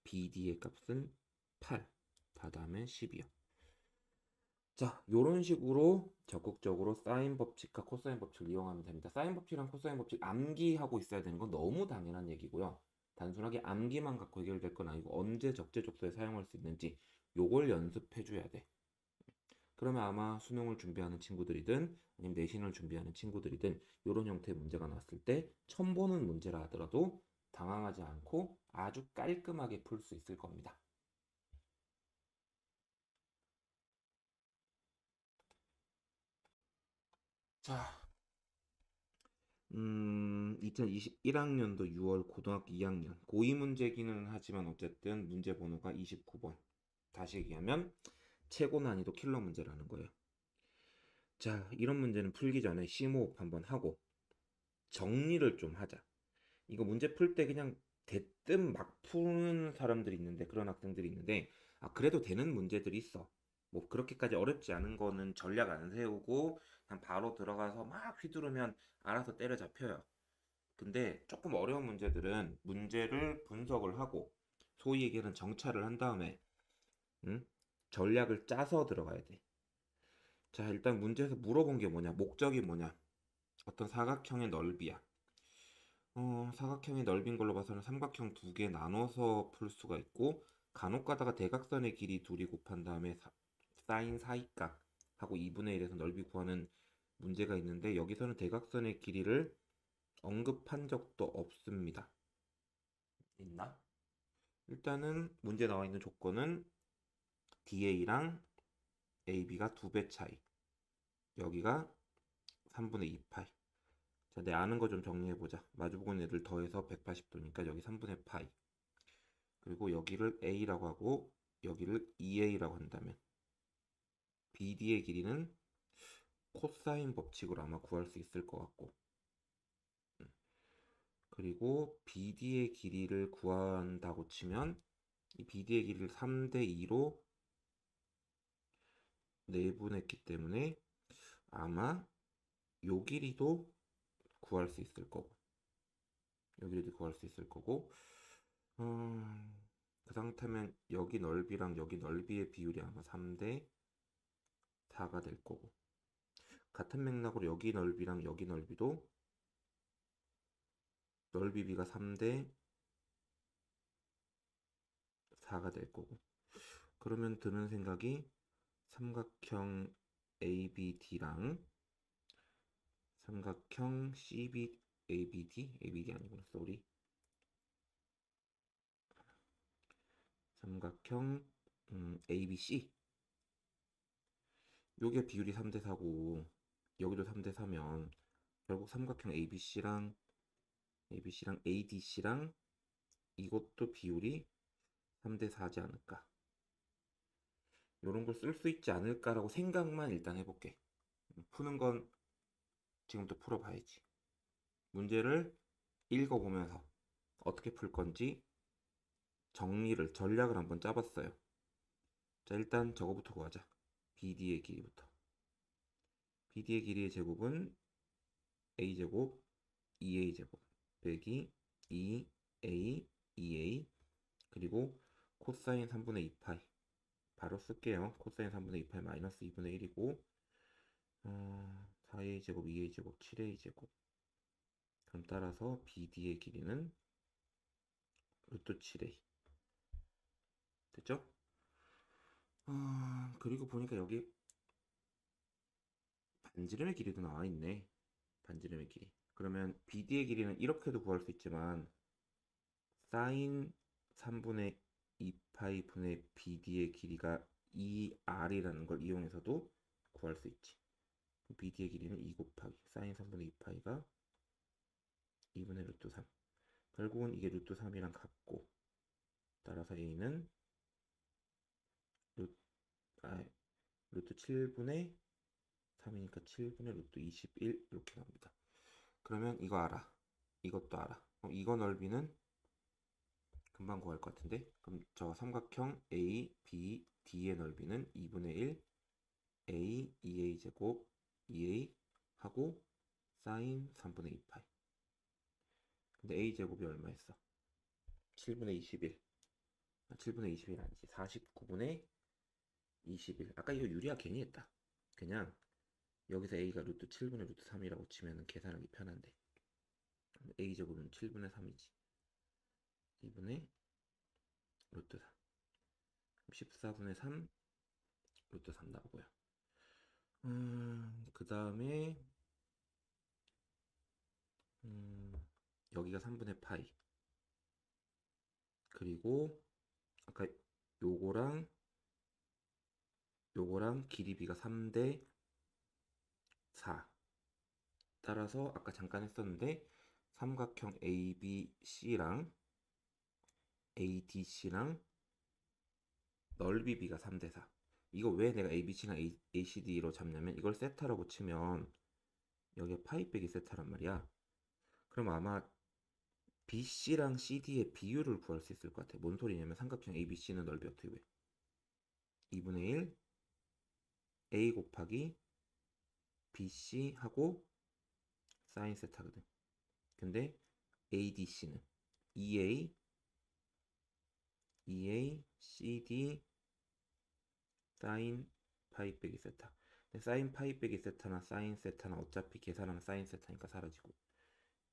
BD의 값은 8. 다 다음에 10이요. 자, 요런 식으로 적극적으로 사인 법칙과 코사인 법칙을 이용하면 됩니다. 사인 법칙이랑 코사인 법칙 암기하고 있어야 되는 건 너무 당연한 얘기고요. 단순하게 암기만 갖고 해결될 건 아니고 언제 적재적소에 사용할 수 있는지 요걸 연습해 줘야 돼. 그러면 아마 수능을 준비하는 친구들이든 아니면 내신을 준비하는 친구들이든 이런 형태의 문제가 나왔을 때 처음 보는 문제라 하더라도 당황하지 않고 아주 깔끔하게 풀 수 있을 겁니다. 자, 2021학년도 6월 고등학교 2학년 고2 문제기는 하지만 어쨌든 문제 번호가 29번. 다시 얘기하면 최고 난이도 킬러 문제라는 거예요. 자, 이런 문제는 풀기 전에 심호흡 한번 하고 정리를 좀 하자. 이거 문제 풀 때 그냥 대뜸 막 푸는 사람들이 있는데 그런 학생들이 있는데 그래도 되는 문제들이 있어. 뭐 그렇게까지 어렵지 않은 거는 전략 안 세우고 그냥 바로 들어가서 막 휘두르면 알아서 때려잡혀요. 근데 조금 어려운 문제들은 문제를 분석을 하고 소위 얘기하는 정찰을 한 다음에 응? 전략을 짜서 들어가야 돼. 자, 일단 문제에서 물어본 게 뭐냐? 목적이 뭐냐? 어떤 사각형의 넓이야. 사각형이 넓인 걸로 봐서는 삼각형 두 개 나눠서 풀 수가 있고 간혹 가다가 대각선의 길이 둘이 곱한 다음에 사인 사이각 하고 2분의 1에서 넓이 구하는 문제가 있는데 여기서는 대각선의 길이를 언급한 적도 없습니다. 있나? 일단은 문제 나와 있는 조건은 DA랑 AB가 2배 차이. 여기가 3분의 2파이. 자, 내 아는 거 좀 정리해보자. 마주보고 있는 애들 더해서 180도니까 여기 3분의 파이. 그리고 여기를 A라고 하고 여기를 2A라고 한다면 BD의 길이는 코사인 법칙으로 아마 구할 수 있을 것 같고 그리고 BD의 길이를 구한다고 치면 이 BD의 길이를 3대2로 내분했기 때문에 아마 요 길이도 구할 수 있을 거고 요 길이도 구할 수 있을 거고 그 상태면 여기 넓이랑 여기 넓이의 비율이 아마 3대 4가 될 거고 같은 맥락으로 여기 넓이랑 여기 넓이도 넓이 비가 3대 4가 될 거고 그러면 드는 생각이 삼각형 ABD랑 삼각형 CB ABD 아니구나 쏘리 삼각형 ABC 요게 비율이 3대 4고 여기도 3대 4면 결국 삼각형 ABC랑 ADC랑 이것도 비율이 3대 4지 않을까 이런 걸 쓸 수 있지 않을까라고 생각만 일단 해볼게. 푸는 건 지금부터 풀어봐야지. 문제를 읽어보면서 어떻게 풀 건지 전략을 한번 짜봤어요. 자, 일단 저거부터 구하자. BD의 길이부터. BD의 길이의 제곱은 A제곱 2A제곱 빼기 2A 2A 그리고 코사인 3분의 2파이 바로 쓸게요. 코사인 3분의 2파이 마이너스 2분의 1이고 4A제곱 2A제곱 7A제곱 그럼 따라서 BD의 길이는 루트 7A 됐죠? 그리고 보니까 여기 반지름의 길이도 나와 있네. 반지름의 길이. 그러면 BD의 길이는 이렇게도 구할 수 있지만 사인 3분의 2파이 분의 BD의 길이가 2R이라는 걸 이용해서도 구할 수 있지. BD의 길이는 2 곱하기 사인 3분의 2파이가 2분의 루트 3. 결국은 이게 루트 3이랑 같고 따라서 A는 루트, 루트 7분의 3이니까 7분의 루트 21 이렇게 나옵니다. 그러면 이거 알아. 이것도 알아. 이거 넓이는 금방 구할 것 같은데? 그럼 저 삼각형 A, B, D의 넓이는 2분의 1 A, 2A 제곱 2A 하고 사인 3분의 2파이. 근데 A 제곱이 얼마였어? 7분의 21. 7분의 21 아니지. 49분의 21. 아까 이거 유리화 괜히 했다. 그냥 여기서 A가 루트 7분의 루트 3이라고 치면 계산하기 편한데. A 제곱은 7분의 3이지. 2분의 루트 3. 14분의 3 루트 3 나오고요. 그 다음에 여기가 3분의 파이. 그리고 아까 요거랑 길이 b가 3대 4. 따라서 아까 잠깐 했었는데 삼각형 ABC랑 ADC랑 넓이 b가 3대 4. 이거 왜 내가 ABC랑 ACD로 잡냐면 이걸 세타라고 치면 여기에 파이 빼기 세타란 말이야. 그럼 아마 BC랑 CD의 비율을 구할 수 있을 것 같아. 뭔 소리냐면 삼각형 ABC는 넓이 어떻게 구해? 2분의 1 A 곱하기 BC 하고 사인 세타거든. 근데 ADC는 2A CD 사인 파이 빼기 세타. 사인 파이 빼기 세타나 사인 세타나 어차피 계산하면 사인 세타니까 사라지고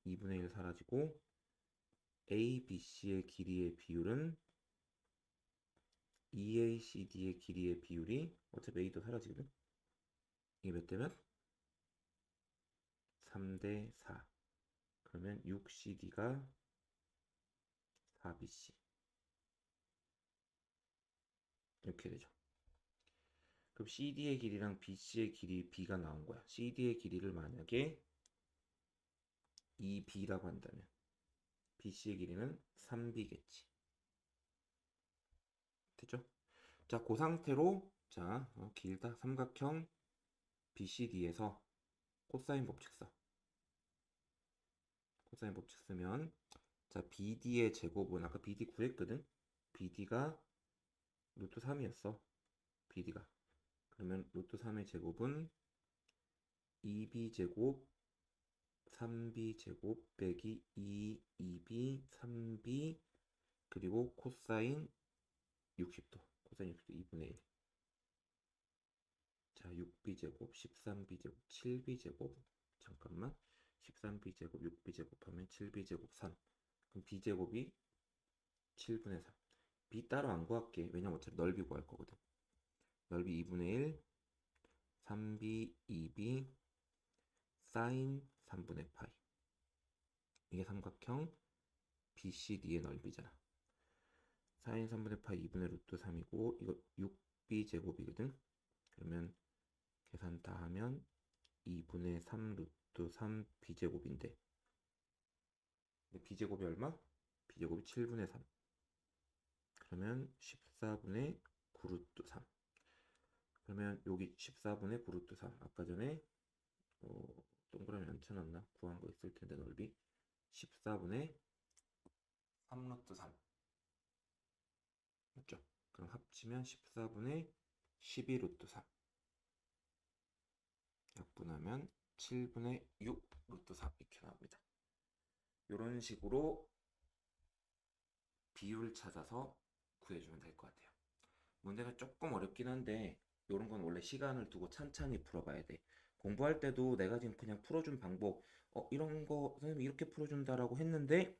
2분의 1 사라지고 ABC의 길이의 비율은 EACD의 길이의 비율이 어차피 A도 사라지거든. 이게 몇 대면? 3대 4. 그러면 6CD가 4BC 이렇게 되죠. 그럼 CD의 길이랑 BC의 길이 B가 나온 거야. CD의 길이를 만약에 2B라고 한다면 BC의 길이는 3B겠지. 됐죠? 자, 그 상태로 자, 길다. 삼각형 BCD에서 코사인 법칙 써. 코사인 법칙 쓰면 자, BD의 제곱은 아까 BD 구했거든. BD가 루트 3이었어. BD가. 그러면 루트 3의 제곱은 2B 제곱 3B 제곱 빼기 2B 3B 그리고 코사인 60도. 코사인 60도 2분의 1. 자, 6B 제곱 13B 제곱 7B 제곱 잠깐만 13B 제곱 6B 제곱하면 7B 제곱 3. 그럼 B 제곱이 7분의 3. B 따로 안 구할게. 왜냐면 어차피 넓이 구할 거거든. 넓이 2분의 1 3B 2B 사인 3분의 파이. 이게 삼각형 BCD의 넓이잖아. 사인 3분의 파이 2분의 루트 3이고 이거 6B 제곱이거든. 그러면 계산 다 하면 2분의 3 루트 3 B제곱인데 B제곱이 얼마? B제곱이 7분의 3. 그러면 14분의 9 루트 3. 그러면 여기 14분의 9 루트 3. 아까 전에 동그라미 안 쳐놨나? 구한 거 있을 텐데 넓이 14분의 3 루트 3. 맞죠? 그럼 합치면 14분의 12 루트 3. 약분하면 7분의 6 루트 3 이렇게 나옵니다. 이런 식으로 비율 찾아서 구해주면 될 것 같아요. 문제가 조금 어렵긴 한데 이런 건 원래 시간을 두고 찬찬히 풀어봐야 돼. 공부할 때도 내가 지금 그냥 풀어준 방법 이런 거 선생님이 이렇게 풀어준다라고 했는데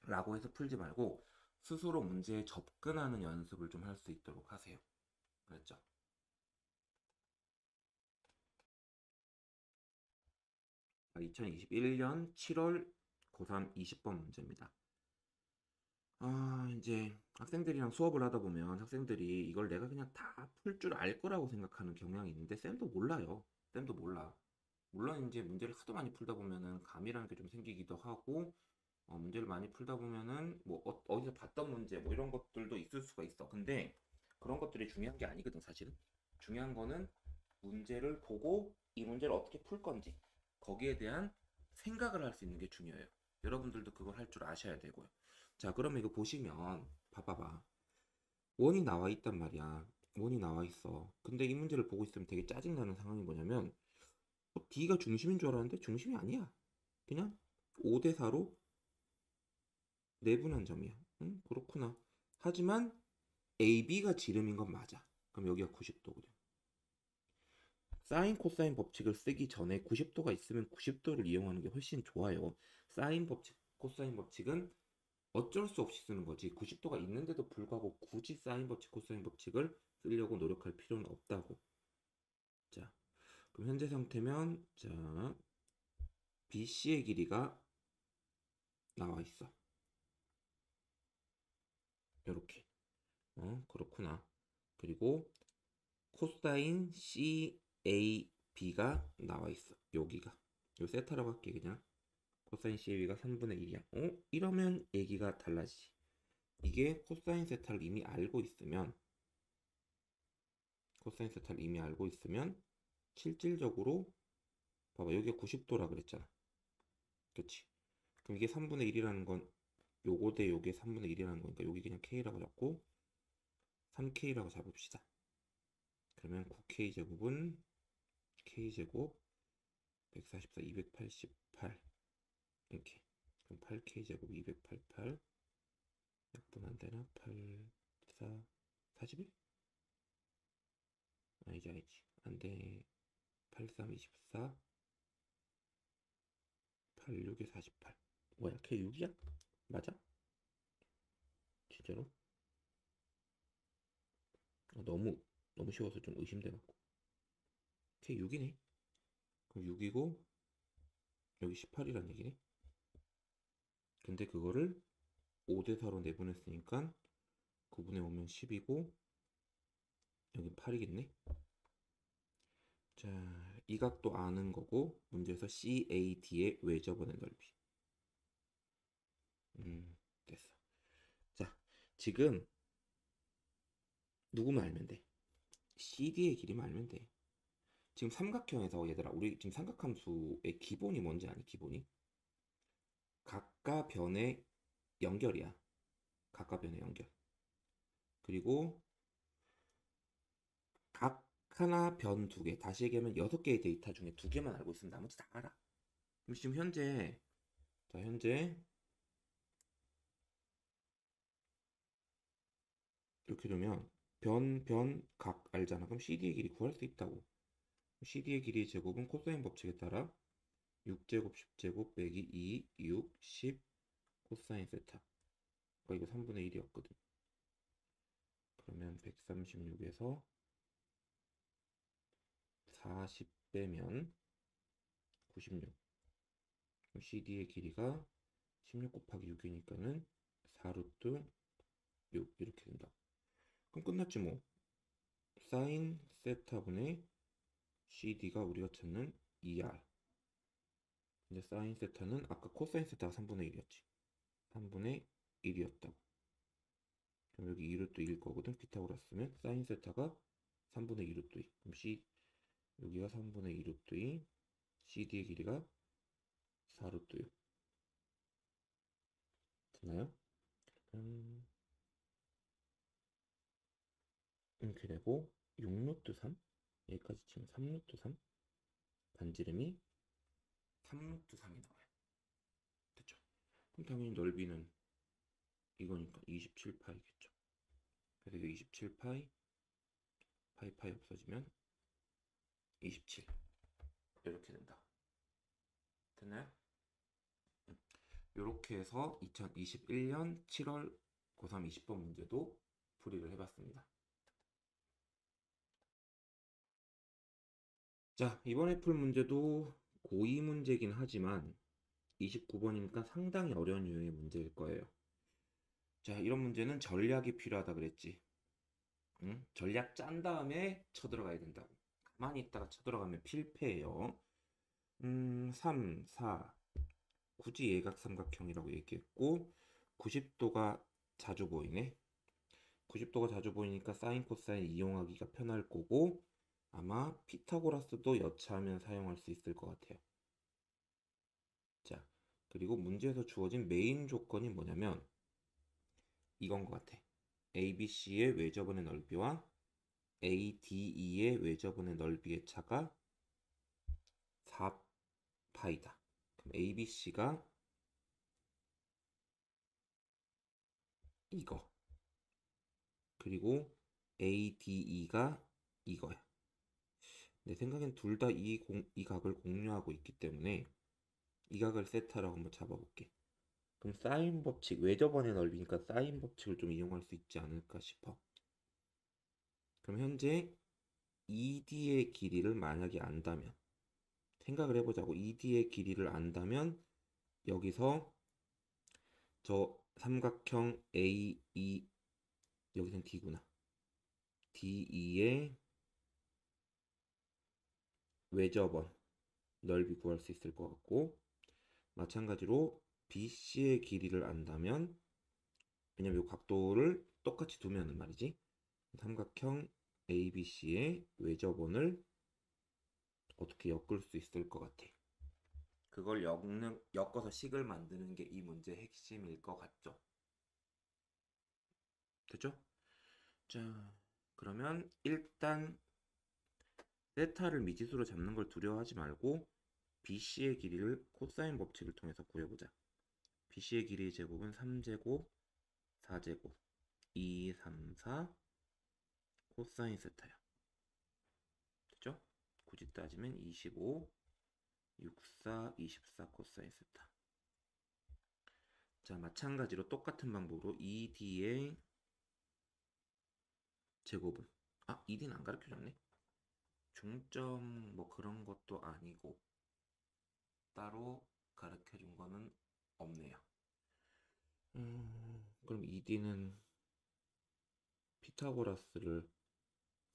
라고 해서 풀지 말고 스스로 문제에 접근하는 연습을 좀 할 수 있도록 하세요. 그랬죠? 2021년 7월 고3 20번 문제입니다. 이제 학생들이랑 수업을 하다 보면 학생들이 이걸 내가 그냥 다 풀 줄 알 거라고 생각하는 경향이 있는데 쌤도 몰라요. 쌤도 몰라. 물론 이제 문제를 하도 많이 풀다 보면은 감이라는 게 좀 생기기도 하고 문제를 많이 풀다 보면은 뭐 어디서 봤던 문제 뭐 이런 것들도 있을 수가 있어. 근데 그런 것들이 중요한 게 아니거든 사실은. 중요한 거는 문제를 보고 이 문제를 어떻게 풀 건지 거기에 대한 생각을 할 수 있는 게 중요해요. 여러분들도 그걸 할 줄 아셔야 되고요. 자, 그러면 이거 보시면 봐봐봐. 원이 나와 있단 말이야. 원이 나와 있어. 근데 이 문제를 보고 있으면 되게 짜증나는 상황이 뭐냐면 D가 중심인 줄 알았는데 중심이 아니야. 그냥 5대 4로 내분한 점이야. 응? 그렇구나. 하지만 AB가 지름인 건 맞아. 그럼 여기가 90도거든. 사인 코사인 법칙을 쓰기 전에 90도가 있으면 90도를 이용하는 게 훨씬 좋아요. 사인 법칙, 코사인 법칙은 어쩔 수 없이 쓰는 거지. 90도가 있는데도 불구하고 굳이 사인 법칙, 코사인 법칙을 쓰려고 노력할 필요는 없다고. 자, 그럼 현재 상태면 자, BC의 길이가 나와 있어. 이렇게. 그렇구나. 그리고 코사인 CAB가 나와 있어. 여기가. 요 세타라고 할게 그냥. 코사인 CAB가 3분의 1이야. 이러면 얘기가 달라지지. 이게 코사인 세타를 이미 알고 있으면 실질적으로 봐봐 여기가 90도라 그랬잖아. 그치? 그럼 이게 3분의 1이라는 건 요거 대 요게 3분의 1이라는 거니까 여기 그냥 K라고 잡고 3K라고 잡읍시다. 그러면 9K제곱은 K제곱 144, 288 이렇게. 그럼 8K제곱 288 약분 안 되나? 8, 4, 41? 아니지. 안 돼. 8, 3, 24 8, 6에 48 뭐야 K6이야? 맞아? 진짜로? 너무 쉬워서 좀 의심돼갖고 K6이네. 그럼 6이고 여기 18이란 얘기네. 근데 그거를 5대4로 내보냈으니까 9분의 5면 10이고 여긴 8이겠네. 자, 이 각도 아는 거고 문제에서 CAD의 외접원의 넓이. 됐어. 자, 지금 누구만 알면 돼? CD의 길이만 알면 돼. 지금 삼각형에서 얘들아 우리 지금 삼각함수의 기본이 뭔지 아니? 기본이? 각과 변의 연결이야. 각과 변의 연결. 그리고 각 하나 변 두 개. 다시 얘기하면 6개의 데이터 중에 2개만 알고 있으면 나머지 다 알아. 그럼 지금 현재 이렇게 되면 각 알잖아. 그럼 CD의 길이 구할 수 있다고. CD의 길이 제곱은 코사인 법칙에 따라 6제곱 10제곱 빼기 2, 6, 10 코사인 세타. 이거 3분의 1이었거든. 그러면 136에서 40 빼면 96. CD의 길이가 16 곱하기 6이니까는 4루트 6 이렇게 된다. 그럼 끝났지 뭐. 사인 세타분의 CD가 우리가 찾는 2R. 이제 사인 세타는 아까 코사인 세타가 3분의 1이었지. 3분의 1이었다고. 그럼 여기 2루트 1일 거거든. 피타고라스 쓰면 사인 세타가 3분의 2루트 2. 그럼 여기가 3분의 2루트 2. CD의 길이가 4루트 6. 됐나요? 이렇게 되고 6루트 3. 여기까지 치면 3루트 3. 반지름이 3루트 3이 나와요. 됐죠? 그럼 당연히 넓이는 이거니까 27파이겠죠. 그래서 이거 27파이 파이 없어지면 27 이렇게 된다. 됐나요? 이렇게 해서 2021년 7월 고3 20번 문제도 풀이를 해봤습니다. 자, 이번에 풀 문제도 고2 문제긴 하지만 29번이니까 상당히 어려운 유형의 문제일 거예요. 자, 이런 문제는 전략이 필요하다 그랬지. 응? 전략 짠 다음에 쳐들어가야 된다고. 가만히 있다가 쳐들어가면 필패예요. 3, 4. 굳이 예각삼각형이라고 얘기했고 90도가 자주 보이네. 90도가 자주 보이니까 사인 코사인 이용하기가 편할 거고 아마 피타고라스도 여차하면 사용할 수 있을 것 같아요. 자, 그리고 문제에서 주어진 메인 조건이 뭐냐면 이건 것 같아. ABC의 외접원의 넓이와 ADE의 외접원의 넓이의 차가 4파이다. 그럼 ABC가 이거, 그리고 ADE가 이거야. 내 생각엔 둘 다 이 각을 공유하고 있기 때문에 이 각을 세타라고 한번 잡아볼게. 그럼 사인 법칙, 외접원의 넓이니까 사인 법칙을 좀 이용할 수 있지 않을까 싶어. 그럼 현재 ED의 길이를 만약에 안다면, 생각을 해보자고. ED의 길이를 안다면 여기서 저 삼각형 AE, 여기선 D구나. DE의 외접원 넓이 구할 수 있을 것 같고, 마찬가지로 BC의 길이를 안다면, 왜냐면 이 각도를 똑같이 두면은 말이지, 삼각형 ABC의 외접원을 어떻게 엮을 수 있을 것 같아. 그걸 엮어서 식을 만드는 게 이 문제의 핵심일 것 같죠? 됐죠? 자, 그러면 일단 세타를 미지수로 잡는 걸 두려워하지 말고 BC의 길이를 코사인 법칙을 통해서 구해보자. BC의 길이의 제곱은 3제곱, 4제곱, 2, 3, 4 코사인 세타야. 됐죠? 굳이 따지면 25, 6, 4, 24 코사인 세타. 자, 마찬가지로 똑같은 방법으로 ED의 제곱은, ED는 안 가르쳐줬네. 중점 뭐 그런 것도 아니고 따로 가르쳐준 거는 없네요. 그럼 ED는 피타고라스를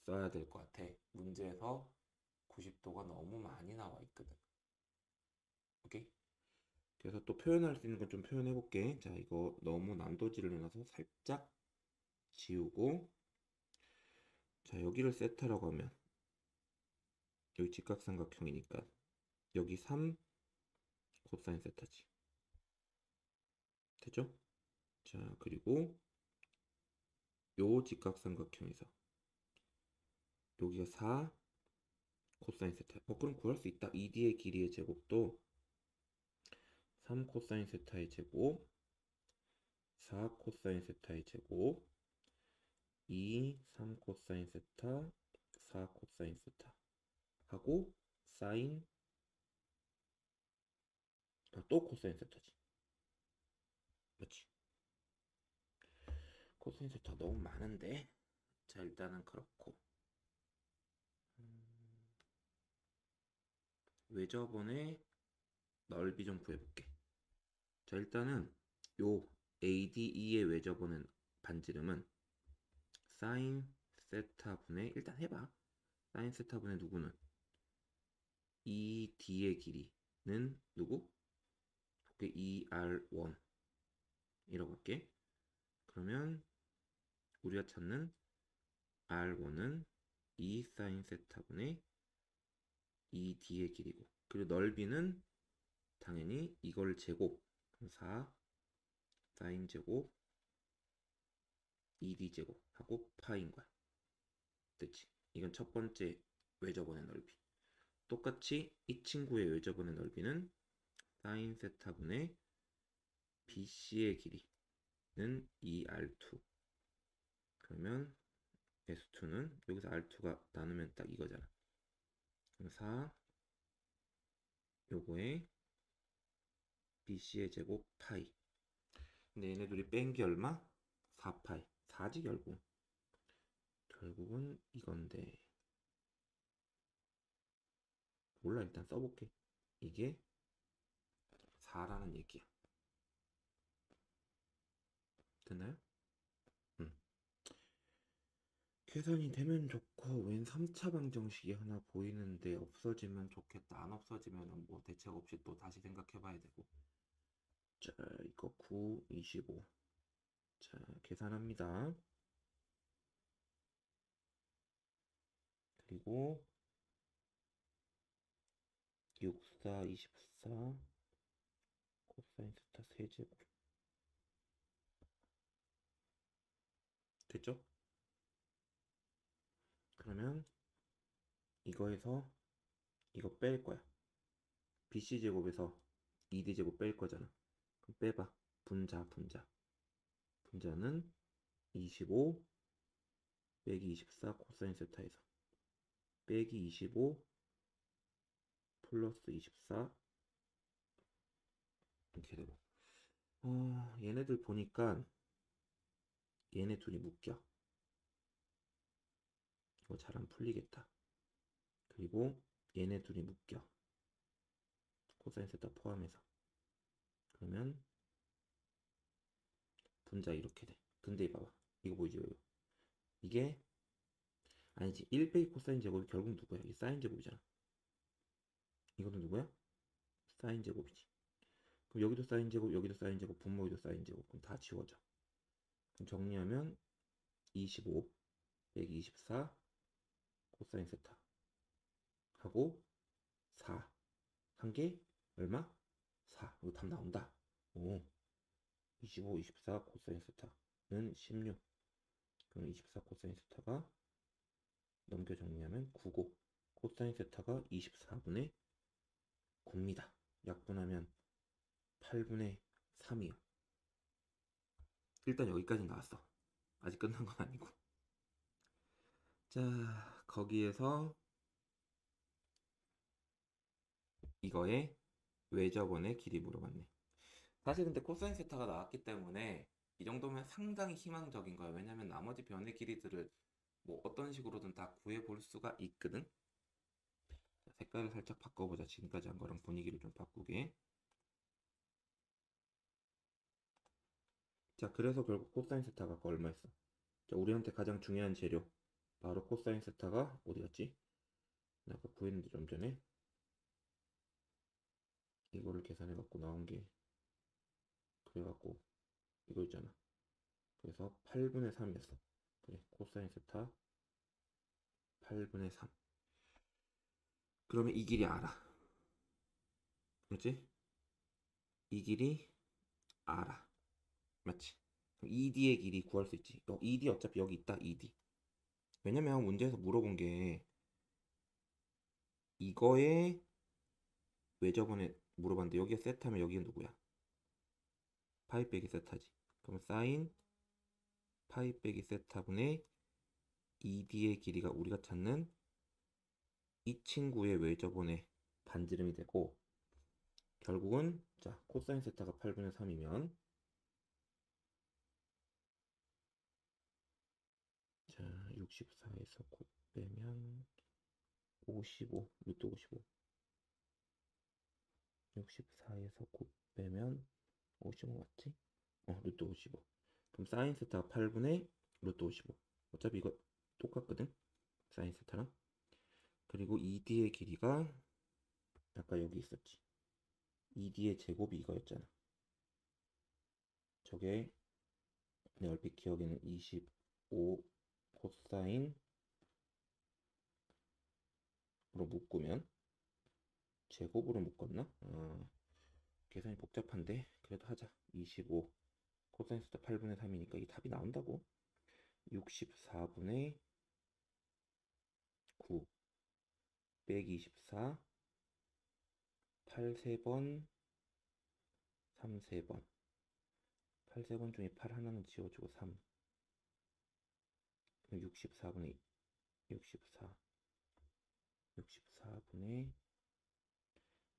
써야 될 것 같아. 문제에서 90도가 너무 많이 나와 있거든. 오케이? 그래서 또 표현할 수 있는 걸 좀 표현해 볼게. 자, 이거 너무 난도질을 해놔서 살짝 지우고, 자, 여기를 세타라고 하면 여기 직각삼각형이니까 여기 3 코사인 세타지. 되죠? 자, 그리고 요 직각삼각형에서 여기가 4 코사인 세타. 그럼 구할 수 있다. ED의 길이의 제곱도 3 코사인 세타의 제곱, 4 코사인 세타의 제곱, 2, 3 코사인 세타, 4 코사인 세타 하고 사인, 또 코사인 세타지. 맞지? 코사인 세타 너무 많은데. 자, 일단은 그렇고, 외접원의 넓이 좀 구해볼게. 자, 일단은 요 ADE의 외접원의 반지름은 사인 세타분의, 일단 해봐. 사인 세타분의 누구는 ED의 길이는 누구? ER1 이라고 할게. 그러면 우리가 찾는 R1은 2 사인 세타분의 ED의 길이고, 그리고 넓이는 당연히 이걸 제곱, 4 사인 제곱 ED 제곱 하고 파인 거야. 됐지? 이건 첫 번째 외접원의 넓이. 똑같이 이 친구의 외접원의 넓이는 사인 세타분의 BC의 길이는 2R2. 그러면 S2는 여기서 R2가 나누면 딱 이거잖아. 그럼 4 요거에 BC의 제곱 파이. 근데 얘네 둘이 뺀 게 얼마? 4파이. 4지 결국. 결국은 이건데. 몰라, 일단 써볼게. 이게 4라는 얘기야. 됐나요? 응. 계산이 되면 좋고, 웬 3차 방정식이 하나 보이는데 없어지면 좋겠다. 안 없어지면 뭐 대책 없이 또 다시 생각해봐야 되고. 자, 이거 9, 25. 자, 계산합니다. 그리고 6, 4, 24 코사인 세타 세제곱 됐죠? 그러면 이거에서 이거 뺄 거야. BC 제곱에서 2D 제곱 뺄 거잖아. 그럼 빼봐. 분자는 25 빼기 24 코사인 세타에서 빼기 25 플러스 24 이렇게 되고 얘네들 보니까 얘네 둘이 묶여. 이거 잘 안 풀리겠다. 그리고 얘네 둘이 묶여. 코사인 세타 포함해서. 그러면 분자 이렇게 돼. 근데 봐봐. 이거 보이죠? 이게 아니지. 1 빼기 코사인 제곱이 결국 누구야? 이 사인 제곱이잖아. 이거는 누구야? 사인 제곱이지. 그럼 여기도 사인 제곱, 여기도 사인 제곱, 분모에도 사인 제곱. 그럼 다 지워져. 그럼 정리하면 25 빼기 24 코사인 세타 하고 4 한 개 얼마? 4. 이거 답 나온다. 오. 25, 24 코사인 세타는 16. 그럼 24 코사인 세타가 넘겨 정리하면 9고 코사인 세타가 24분의 9입니다. 약분하면 8분의 3이요. 일단 여기까지 나왔어. 아직 끝난 건 아니고. 자, 거기에서 이거의 외접원의 길이 물어봤네. 사실 근데 코사인 세타가 나왔기 때문에 이 정도면 상당히 희망적인 거야. 왜냐면 나머지 변의 길이들을 뭐 어떤 식으로든 다 구해볼 수가 있거든. 자, 색깔을 살짝 바꿔보자. 지금까지 한 거랑 분위기를 좀 바꾸게. 자, 그래서 결국 코사인 세타가 아까 얼마였어? 자, 우리한테 가장 중요한 재료 바로 코사인 세타가 어디 갔지? 아까 구했는데 좀 전에 이거를 계산해 갖고 나온 게 그래갖고 이거 있잖아. 그래서 8분의 3이었어. 그래, 코사인 세타 8분의 3. 그러면 이 길이 알아. 그렇지? 이 길이 알아. 맞지? 그럼 ED의 길이 구할 수 있지. ED 어차피 여기 있다. ED. 왜냐면 문제에서 물어본 게 이거에 왜 저번에 물어봤는데 여기에 세타면 여기는 누구야? 파이 빼기 세타지. 그럼 사인 파이 빼기 세타분의 ED의 길이가 우리가 찾는 이 친구의 외접원의 반지름이 되고 결국은 자 코사인 세타가 8분의 3이면 자 64에서 9 빼면 55 루트 55 64에서 9 빼면 55 맞지? 루트 55 그럼 사인 세타가 8분의 루트 55 어차피 이거 똑같거든 사인 세타랑 그리고 ED의 길이가 아까 여기 있었지 ED의 제곱이 이거였잖아 저게 내 얼핏 기억에는 25 코사인으로 묶으면 제곱으로 묶었나? 계산이 복잡한데 그래도 하자 25 코사인 세타 8분의 3이니까 이 답이 나온다고 64분의 9 빼기 24 8 3번 3 3번 8 3번 중에 8 하나는 지워주고 3 64분의 64 64분의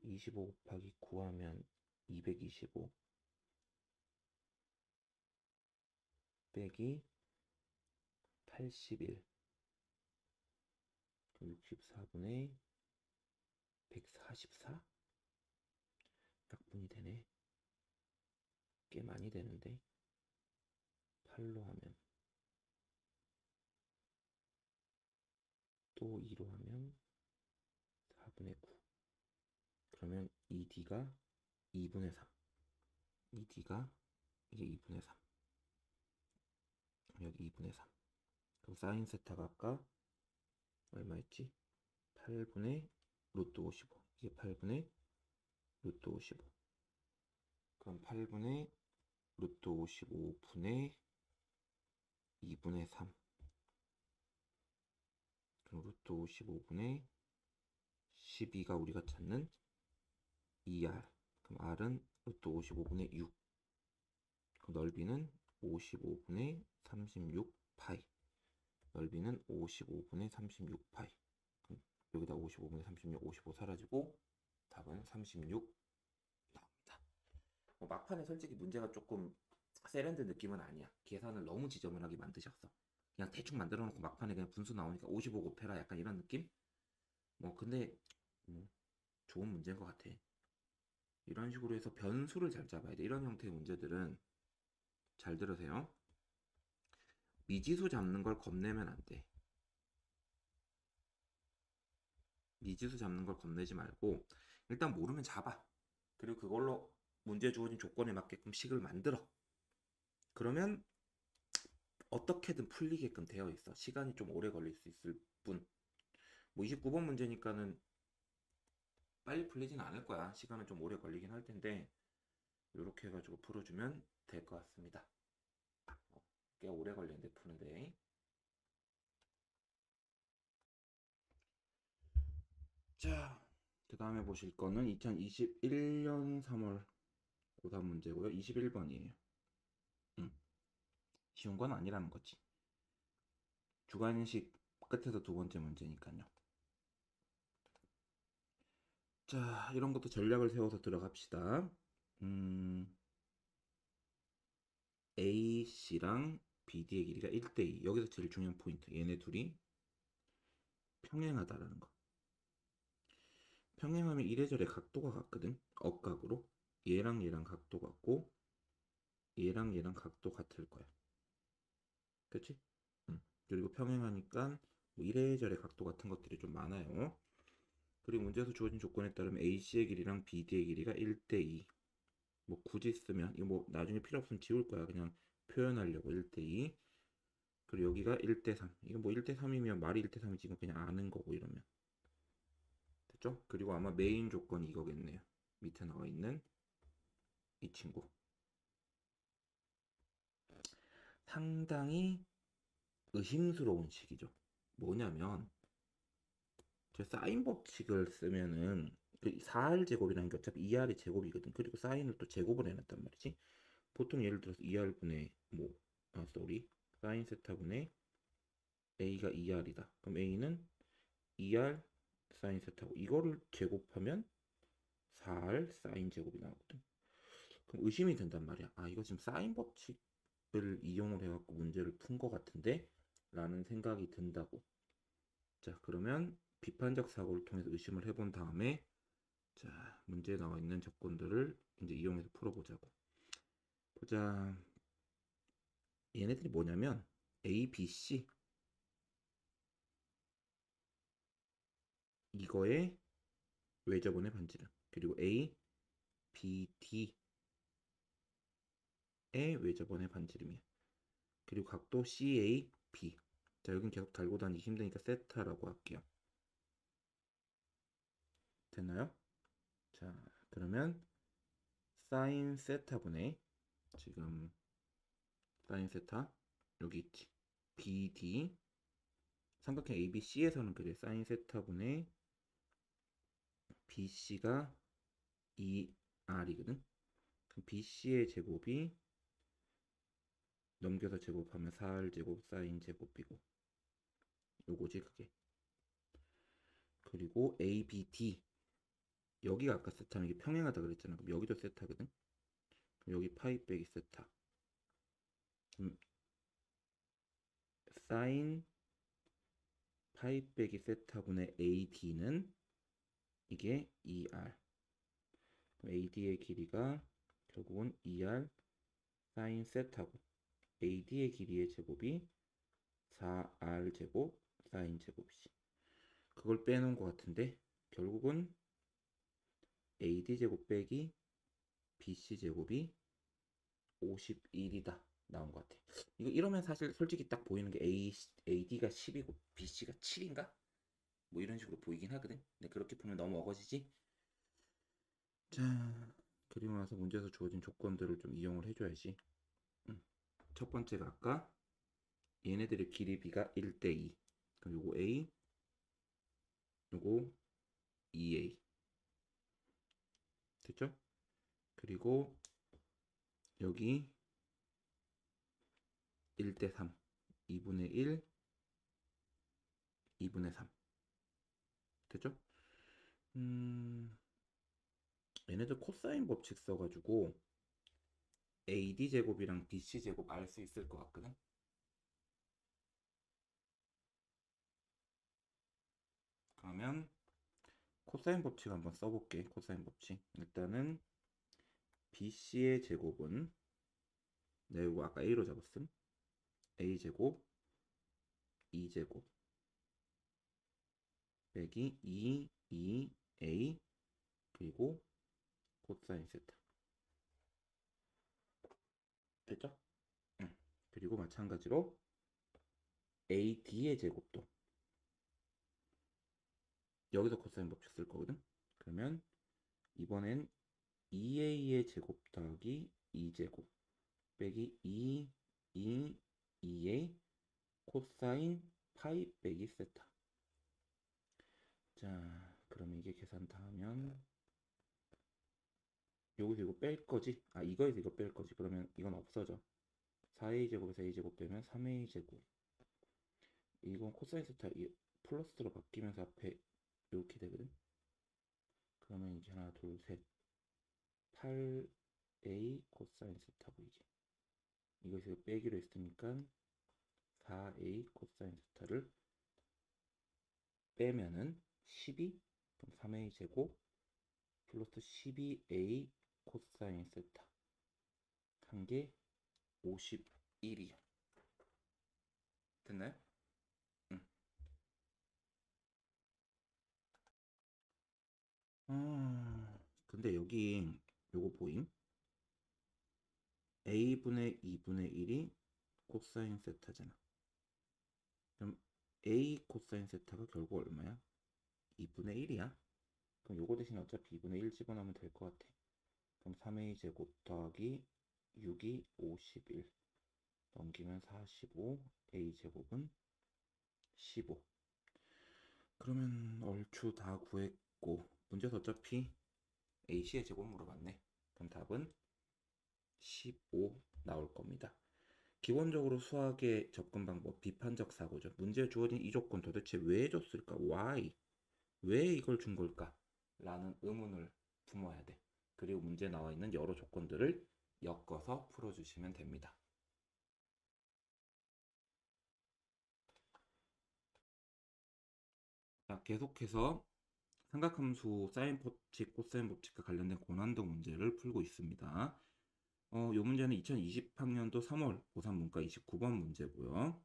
25 곱하기 9 하면 225 빼기 81 64분의 144 약분이 되네 꽤 많이 되는데 8로 하면 또 2로 하면 4분의 9 그러면 ED가 2분의 3 ED가 이게 2분의 3 여기 2분의 3 그럼 사인 세타가 아까 얼마였지? 8분의 루트 55 이게 8분의 루트 55. 그럼 8분의 루트 55분의 2분의 3. 그럼 루트 55분의 12가 우리가 찾는 2r. 그럼 r은 루트 55분의 6. 그럼 넓이는 55분의 36 파이. 넓이는 55분의 36 파이. 그럼 여기다 55분의 36, 55 사라지고 답은 36 나옵니다. 막판에 솔직히 문제가 조금 세련된 느낌은 아니야. 계산을 너무 지저분하게 만드셨어. 그냥 대충 만들어 놓고 막판에 그냥 분수 나오니까 55 곱해라 약간 이런 느낌? 근데 좋은 문제인 것 같아. 이런 식으로 해서 변수를 잘 잡아야 돼. 이런 형태의 문제들은 잘 들으세요. 미지수 잡는 걸 겁내면 안 돼. 미지수 잡는 걸 겁내지 말고 일단 모르면 잡아. 그리고 그걸로 문제 주어진 조건에 맞게끔 식을 만들어. 그러면 어떻게든 풀리게끔 되어 있어. 시간이 좀 오래 걸릴 수 있을 뿐. 29번 문제니까는 빨리 풀리진 않을 거야. 시간은 좀 오래 걸리긴 할 텐데 이렇게 해가지고 풀어주면 될 것 같습니다. 꽤 오래 걸리는데 푸는데. 자, 그 다음에 보실 거는 2021년 3월 고사 문제고요. 21번이에요. 쉬운 건 아니라는 거지. 주관식 끝에서 두 번째 문제니까요. 자, 이런 것도 전략을 세워서 들어갑시다. AC랑 BD의 길이가 1대2. 여기서 제일 중요한 포인트. 얘네 둘이 평행하다라는 거. 평행하면 이래저래 각도가 같거든. 억각으로. 얘랑 얘랑 각도 같고 얘랑 얘랑 각도 같을 거야. 그치? 그리고 평행하니까 뭐 이래저래 각도 같은 것들이 좀 많아요. 그리고 문제에서 주어진 조건에 따르면 AC의 길이랑 BD의 길이가 1대2. 뭐 굳이 쓰면 이거 뭐 나중에 필요 없으면 지울 거야. 그냥 표현하려고 1대2. 그리고 여기가 1대3. 이거 뭐 1대3이면 말이 1대3이지 이건 그냥 아는 거고 이러면. 됐죠? 그리고 아마 메인 조건이 이거겠네요. 밑에 나와 있는 이 친구. 상당히 의심스러운 식이죠. 뭐냐면 저 사인 법칙을 쓰면은 그 4r 제곱이라는 게 어차피 2r이 제곱이거든. 그리고 사인을 또 제곱을 해놨단 말이지. 보통 예를 들어서 2r분의 사인 세타분의 a가 2r이다. 그럼 a는 2r 사인 세타고 이거를 제곱하면 4r 사인 제곱이 나오거든. 그럼 의심이 된단 말이야. 아 이거 지금 사인 법칙을 이용을 해갖고 문제를 푼 것 같은데? 라는 생각이 든다고. 자 그러면 비판적 사고를 통해서 의심을 해본 다음에 자 문제에 나와 있는 조건들을 이제 이용해서 풀어보자고. 보자. 얘네들이 뭐냐면 A, B, C 이거의 외접원의 반지름 그리고 A, B, D의 외접원의 반지름이야. 그리고 각도 CAB. 자 여긴 계속 달고 다니기 힘드니까 세타라고 할게요. 됐나요? 자 그러면 사인 세타분의 지금 사인 세타 여기 있지. BD 삼각형 ABC에서는 그래. 사인 세타분의 BC가 2R이거든. 그럼 BC의 제곱이 넘겨서 제곱하면 4R 제곱 사인 제곱이고 요거지 그게. 그리고 ABD 여기가 아까 세타면 이게 평행하다 그랬잖아. 그럼 여기도 세타거든. 그럼 여기 파이 빼기 세타. 그럼 사인 파이 빼기 세타분의 AD는 이게 2R. AD의 길이가 결국은 2R 사인 세타고 AD의 길이의 제곱이 4R 제곱 사인 제곱이지. 그걸 빼놓은 것 같은데 결국은 AD 제곱 빼기 BC 제곱이 51이다 나온 것 같아. 이거 이러면 사실 솔직히 딱 보이는 게 AD가 10이고 BC가 7인가? 뭐 이런 식으로 보이긴 하거든. 근데 그렇게 보면 너무 어거지지? 자, 그리고 나서 문제에서 주어진 조건들을 좀 이용을 해줘야지. 첫 번째가 아까 얘네들의 길이 b가 1대2. 그럼 요거 a, 요거 2a. 됐죠? 그리고 여기 1대3. 2분의 1, 2분의 3. 됐죠? 얘네들 코사인 법칙 써가지고 AD 제곱이랑 BC 제곱 알 수 있을 것 같거든. 그러면 코사인 법칙 한번 써볼게. 코사인 법칙. 일단은 BC의 제곱은 내가 이거 아까 A로 잡았음. A 제곱 2 제곱 빼기 2A 그리고 코사인 세타. 됐죠? 응. 그리고 마찬가지로 AD의 제곱도 여기서 코사인 법칙 쓸 거거든. 그러면 이번엔 2A의 제곱 더하기 2제곱 빼기 2A 코사인 파이 빼기 세타. 자, 그러면 이게 계산 다 하면 여기서 이거 뺄 거지? 아, 이거에서 이거 뺄 거지. 그러면 이건 없어져. 4A 제곱에서 A 제곱 빼면 3A 제곱. 이건 코사인 세타 플러스로 바뀌면서 앞에 이렇게 되거든. 그러면 이제 하나, 둘, 셋. 8A 코사인 세타고 이게. 이것을 빼기로 했으니까 4A 코사인 세타를 빼면은 12. 그럼 3A 제곱 플러스 12A 코사인 세타 한 게 51이야. 됐나요? 응. 근데 여기 요거 보임? A분의 2분의 1이 코사인 세타잖아. 그럼 A 코사인 세타가 결국 얼마야? 2분의 1이야. 그럼 요거 대신 어차피 2분의 1 집어넣으면 될 것 같아. 그럼 3A 제곱 더하기 6이 51 넘기면 45 A 제곱은 15. 그러면 얼추 다 구했고 문제에서 어차피 AC의 제곱 물어봤네. 그럼 답은 15 나올 겁니다. 기본적으로 수학의 접근 방법 비판적 사고죠. 문제에 주어진 이 조건 도대체 왜 줬을까? Why? 왜 이걸 준 걸까? 라는 의문을 품어야 돼. 그리고 문제에 나와 있는 여러 조건들을 엮어서 풀어주시면 됩니다. 자, 계속해서 삼각함수 사인 법칙, 코사인 법칙과 관련된 고난도 문제를 풀고 있습니다. 이 문제는 2020학년도 3월 고3 문과 29번 문제고요.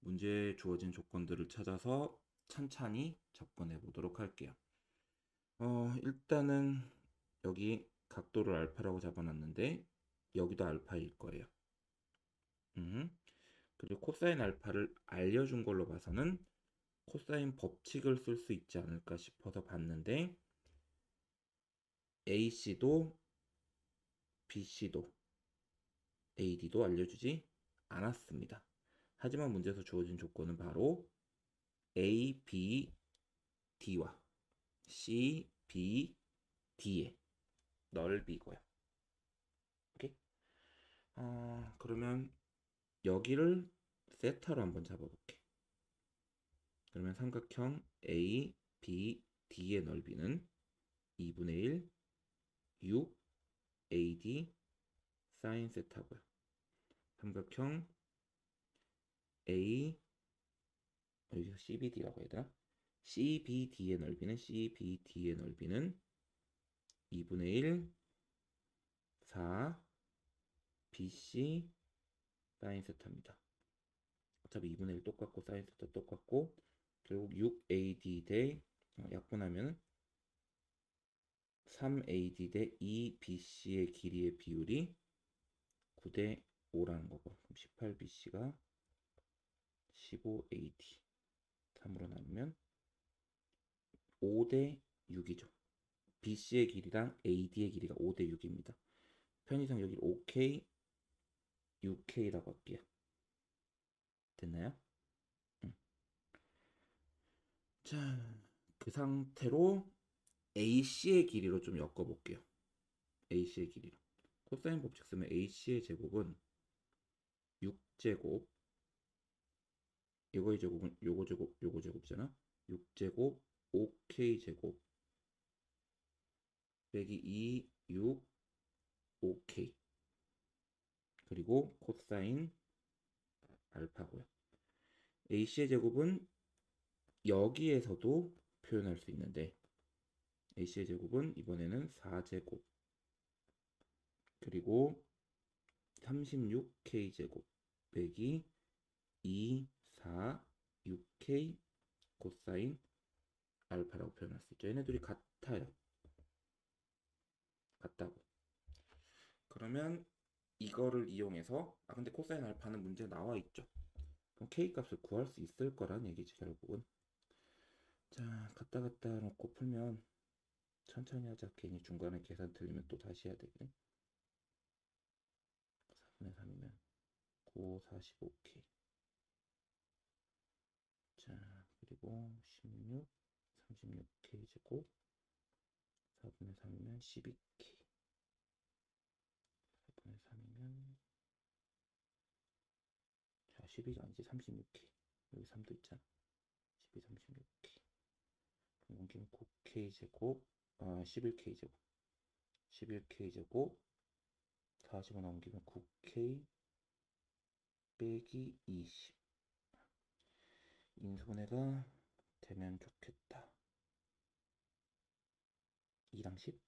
문제에 주어진 조건들을 찾아서 찬찬히 접근해 보도록 할게요. 일단은 여기 각도를 알파라고 잡아놨는데 여기도 알파일 거예요. 그리고 코사인 알파를 알려준 걸로 봐서는 코사인 법칙을 쓸 수 있지 않을까 싶어서 봤는데 AC도 BC도 AD도 알려주지 않았습니다. 하지만 문제에서 주어진 조건은 바로 A, B, D와 C, B, D의 넓이고요. 오케이? 그러면 여기를 세타로 한번 잡아볼게. 그러면 삼각형 A, B, D의 넓이는 2분의 1, 6, AD, 사인 세타고요. 삼각형 A, 여기서 CBD라고 해야 되나? CBD의 넓이는 2분의 1, 4, BC, 사인 세타입니다. 어차피 2분의 1 똑같고 사인 세타 똑같고 결국 6AD 대 약분하면 3AD 대 2BC의 길이의 비율이 9대 5라는 거고 그럼 18BC가 15AD 3으로 나누면 5대 6이죠. BC의 길이랑 AD의 길이가 5대 6입니다. 편의상 여기 5K, 6K라고 할게요. 됐나요? 음. 자, 그 상태로 AC의 길이로 좀 엮어볼게요. AC의 길이로. 코사인 법칙 쓰면 AC의 제곱은 6제곱, 이거의 제곱은 요거 제곱, 요거 제곱이잖아. 6제곱, 5K 제곱 빼기 2, 6, 5K 그리고 코사인 알파고요. AC의 제곱은 여기에서도 표현할 수 있는데 AC의 제곱은 이번에는 4제곱 그리고 36K 제곱 빼기 2, 4, 6K 코사인 알파라고 표현할 수 있죠. 얘네들이 같아요. 같다고. 그러면 이거를 이용해서 근데 코사인 알파는 문제에 나와 있죠. 그럼 K 값을 구할 수 있을 거란 얘기지 결국은. 자, 갔다 갔다 놓고 풀면 천천히 하자. 괜히 중간에 계산 틀리면 또 다시 해야 되거든. 4분의 3이면 9, 45K. 자, 그리고 16, 36K 제곱 4분의 3이면 12K. 4분의 3이면 자, 12가 아니지 36K. 여기 3도 있잖아. 12, 36K. 여기는 9K 제곱 11K 제곱 11K 제곱 45 넘기면 9K 빼기 20 인수분해가 되면 좋겠다. 2랑 10?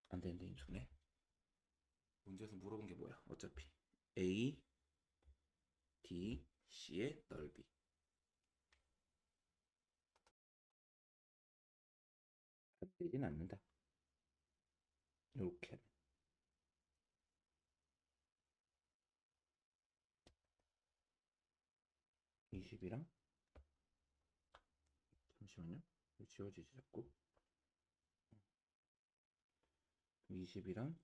안 되는데 인수분해. 문제에서 물어본 게 뭐야? 어차피 A, D, C의 넓이. 안 되진 않는다. 이렇게 20이랑 잠시만요. 지워지지 자꾸. 20이랑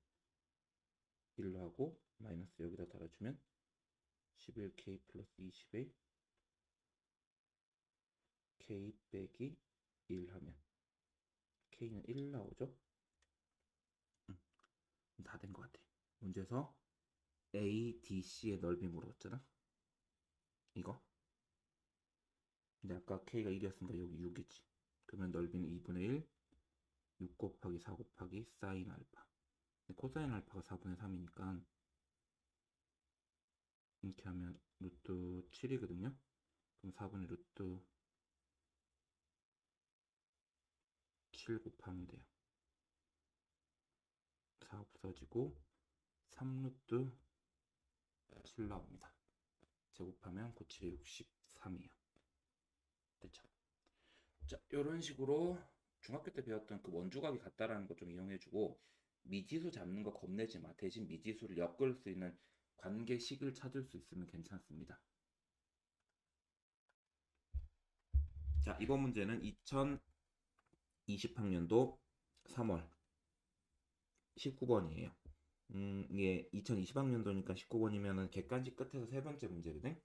1로 하고 마이너스 여기다 달아주면 11K 플러스 20에 K 빼기 1 하면 K는 1 나오죠? 다 된 것 같아. 문제에서 A, D, C의 넓이 물어봤잖아. 이거. 근데 아까 K가 1이었으니까 여기 6이지. 그러면 넓이는 2분의 1, 6 곱하기 4 곱하기 사인 알파. 코사인 알파가 4분의 3이니까 이렇게 하면 루트 7이거든요. 그럼 4분의 루트 7 곱하면 돼요. 4 없어지고 3루트 7 나옵니다. 제곱하면 9, 7에 63이에요. 됐죠? 자, 이런 식으로 중학교 때 배웠던 그 원주각이 같다라는 거 좀 이용해주고 미지수 잡는 거 겁내지 마. 대신 미지수를 엮을 수 있는 관계식을 찾을 수 있으면 괜찮습니다. 자, 이번 문제는 2020학년도 3월 19번이에요. 이게 2020학년도니까 19번이면은 객관식 끝에서 세 번째 문제거든.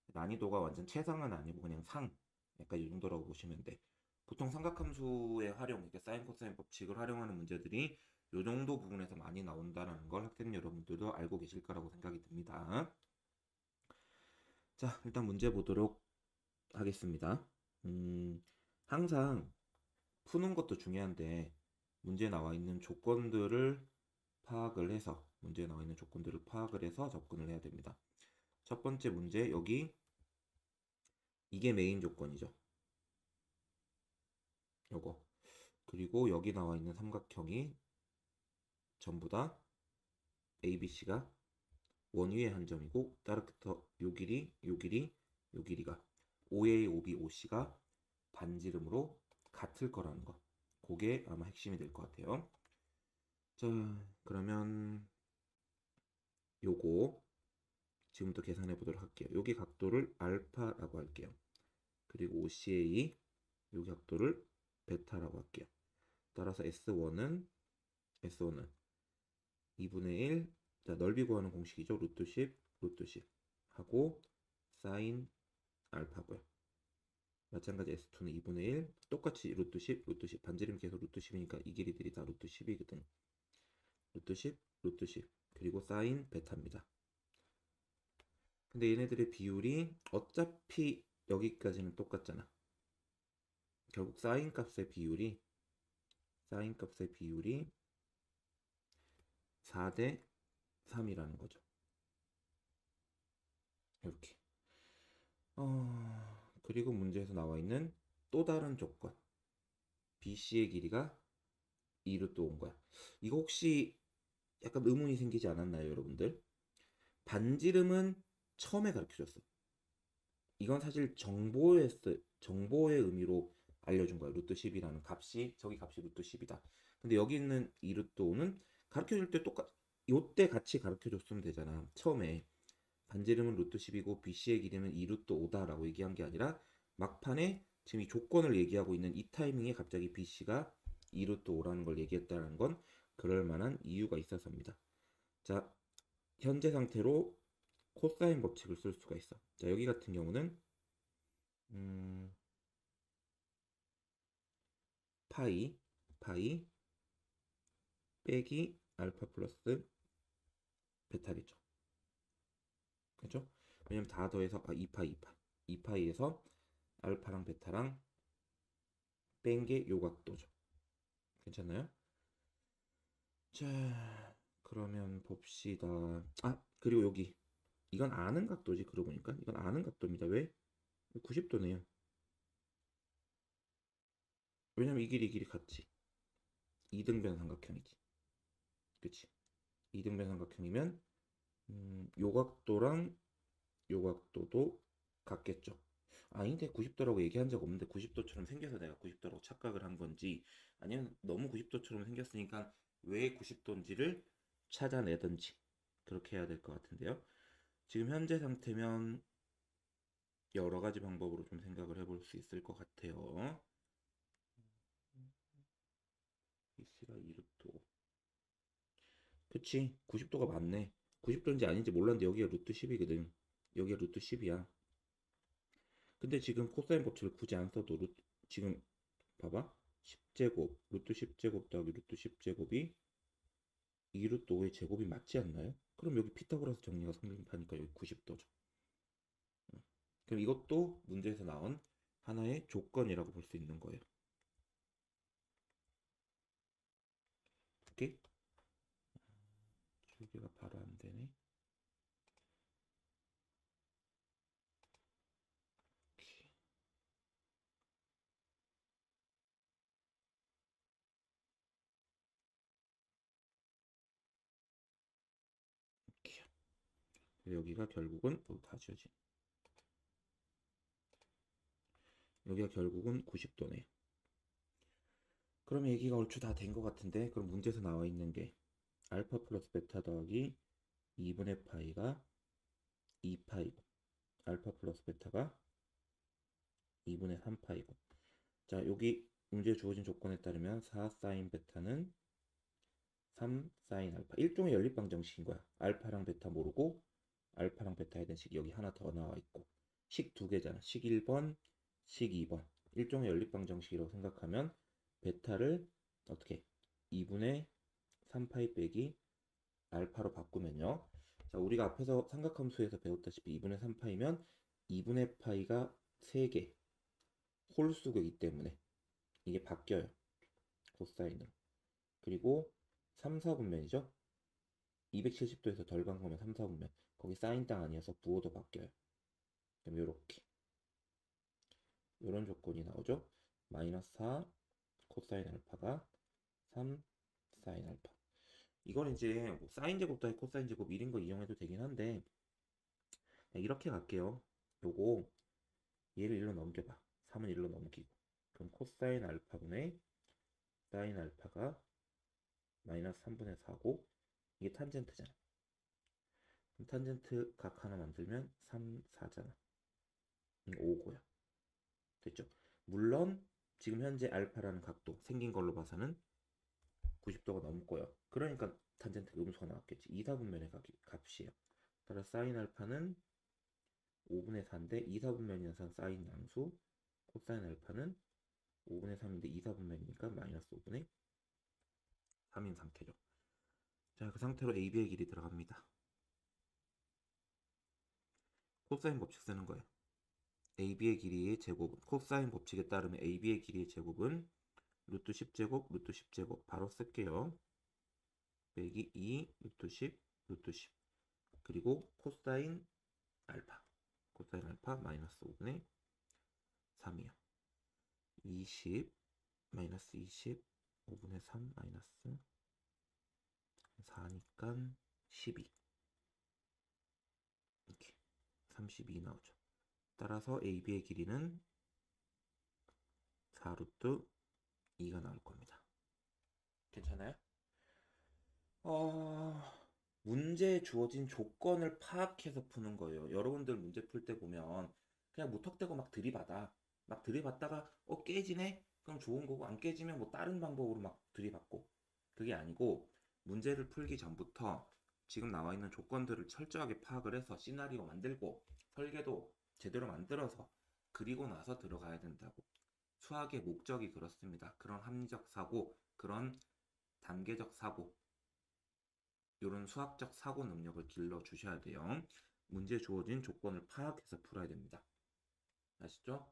난이도가 완전 최상은 아니고 그냥 상, 약간 이 정도라고 보시면 돼. 보통 삼각함수의 활용, 이렇게 사인 코사인 법칙을 활용하는 문제들이 이 정도 부분에서 많이 나온다는 걸 학생 여러분들도 알고 계실 거라고 생각이 듭니다. 자, 일단 문제 보도록 하겠습니다. 항상 푸는 것도 중요한데 문제에 나와 있는 조건들을 파악을 해서 문제에 나와 있는 조건들을 파악을 해서 접근을 해야 됩니다. 첫 번째 문제 여기 이게 메인 조건이죠. 요거. 그리고 여기 나와 있는 삼각형이 전부 다 ABC가 원위의 한 점이고 따라서 요 길이, 요 길이, 요 길이가 OA, OB, OC가 반지름으로 같을 거라는 거. 그게 아마 핵심이 될 것 같아요. 자, 그러면 요거 지금부터 계산해 보도록 할게요. 여기 각도를 알파라고 할게요. 그리고 OCA 요 각도를 베타라고 할게요. 따라서 S1은 2분의 1, 자, 넓이 구하는 공식이죠. 루트 10, 루트 10 하고 사인 알파고요. 마찬가지 S2는 2분의 1, 똑같이 루트 10, 루트 10 반지름 계속 루트 10이니까 이 길이들이 다 루트 10이거든. 루트 10, 루트 10 그리고 사인 베타입니다. 근데 얘네들의 비율이 어차피 여기까지는 똑같잖아. 결국 사인 값의 비율이 4대 3이라는 거죠. 이렇게. 그리고 문제에서 나와 있는 또 다른 조건. BC의 길이가 2루트 온 거야. 이거 혹시 약간 의문이 생기지 않았나요, 여러분들? 반지름은 처음에 가르쳐줬어. 이건 사실 정보의 의미로 알려준 거야. 루트 10이라는 값이, 저기 값이 루트 10이다. 근데 여기 있는 2루트 5는 가르쳐줄 때 요때 같이 가르쳐줬으면 되잖아. 처음에. 반지름은 루트 10이고 BC의 길이는 2루트 5다라고 얘기한 게 아니라 막판에 지금 이 조건을 얘기하고 있는 이 타이밍에 갑자기 BC가 2루트 5라는 걸 얘기했다는 건 그럴 만한 이유가 있어서입니다. 자, 현재 상태로 코사인 법칙을 쓸 수가 있어. 자, 여기 같은 경우는 파이 빼기 알파 플러스 베타겠죠. 그죠? 왜냐면 다 더해서 2파이에서 알파랑 베타랑 뺀 게 요 각도죠. 괜찮나요? 자, 그러면 봅시다. 그리고 여기 이건 아는 각도지. 그러고 보니까 이건 아는 각도입니다. 왜? 90도네요. 왜냐면 이 길이 같지. 이등변 삼각형이지. 그치? 이등변 삼각형이면 요 각도랑 요 각도도 같겠죠. 아닌데 90도라고 얘기한 적 없는데 90도처럼 생겨서 내가 90도라고 착각을 한 건지 아니면 너무 90도처럼 생겼으니까 왜 90도인지를 찾아내든지 그렇게 해야 될 것 같은데요. 지금 현재 상태면 여러 가지 방법으로 좀 생각을 해볼 수 있을 것 같아요. BC가 2루트 그치 90도가 맞네. 90도인지 아닌지 몰랐는데 여기가 루트 10이거든. 여기가 루트 10이야. 근데 지금 코사인 법칙을 굳이 안 써도 지금 봐봐 10제곱 루트 10제곱 더하기 루트 10제곱이 2루트 5의 제곱이 맞지 않나요? 그럼 여기 피타고라스 정리가 성립하니까 여기 90도죠. 그럼 이것도 문제에서 나온 하나의 조건이라고 볼 수 있는 거예요. 오케이? 줄기가 바로 안 되네. 여기가 결국은 다 지워지. 여기가 결국은 90도네요. 그럼 얘기가 얼추 다 된 것 같은데 그럼 문제에서 나와 있는 게 알파 플러스 베타 더하기 2분의 파이가 2파이고 알파 플러스 베타가 2분의 3파이고 자 여기 문제에 주어진 조건에 따르면 4 사인 베타는 3 사인 알파 일종의 연립방정식인 거야. 알파랑 베타 모르고 알파랑 베타에 대한 식이 여기 하나 더 나와 있고 식 두 개잖아. 식 1번, 식 2번 일종의 연립방정식이라고 생각하면 베타를 어떻게 2분의 3파이 빼기 알파로 바꾸면요. 자 우리가 앞에서 삼각함수에서 배웠다시피 2분의 3파이면 2분의 파이가 3개 홀수이기 때문에 이게 바뀌어요. 코사인으로. 그리고 3, 4분면이죠. 270도에서 덜 간 거면 3, 4분면. 거기 사인 땅 아니어서 부호도 바뀌어요. 그럼 요렇게. 요런 조건이 나오죠. 마이너스 4 코사인 알파가 3 사인 알파. 이건 이제 뭐 사인 제곱 더하기 코사인 제곱 1인 거 이용해도 되긴 한데 이렇게 갈게요. 요거 얘를 1로 넘겨봐. 3은 1로 넘기고. 그럼 코사인 알파분의 사인 알파가 마이너스 3분의 4고 이게 탄젠트잖아. 그럼 탄젠트 각 하나 만들면 3, 4잖아. 5고요. 됐죠? 물론 지금 현재 알파라는 각도 생긴 걸로 봐서는 90도가 넘고요. 그러니까 탄젠트 음수가 나왔겠지. 2, 4분면의 값이에요. 따라 사인 알파는 5분의 4인데 2, 4분면이라서 사인 양수, 코사인 알파는 5분의 3인데 2, 4분면이니까 마이너스 5분의 3인 상태죠. 자, 그 상태로 AB의 길이 들어갑니다. 코사인 법칙 쓰는 거예요. AB의 길이의 제곱, 코사인 법칙에 따르면 AB의 길이의 제곱은 루트 10제곱, 루트 10제곱 바로 쓸게요. 빼기 2, 루트 10, 루트 10 그리고 코사인 알파 코사인 알파 마이너스 5분의 3이요. 20 마이너스 20 5분의 3 마이너스 4니까 12 이렇게 32 나오죠. 따라서 AB의 길이는 4루트 2가 나올 겁니다. 괜찮아요? 문제에 주어진 조건을 파악해서 푸는 거예요. 여러분들 문제 풀 때 보면 그냥 무턱대고 막 들이받아. 막 들이받다가 깨지네? 그럼 좋은 거고 안 깨지면 뭐 다른 방법으로 막 들이받고 그게 아니고 문제를 풀기 전부터 지금 나와 있는 조건들을 철저하게 파악을 해서 시나리오 만들고 설계도 제대로 만들어서 그리고 나서 들어가야 된다고. 수학의 목적이 그렇습니다. 그런 합리적 사고, 그런 단계적 사고, 이런 수학적 사고 능력을 길러 주셔야 돼요. 문제에 주어진 조건을 파악해서 풀어야 됩니다. 아시죠?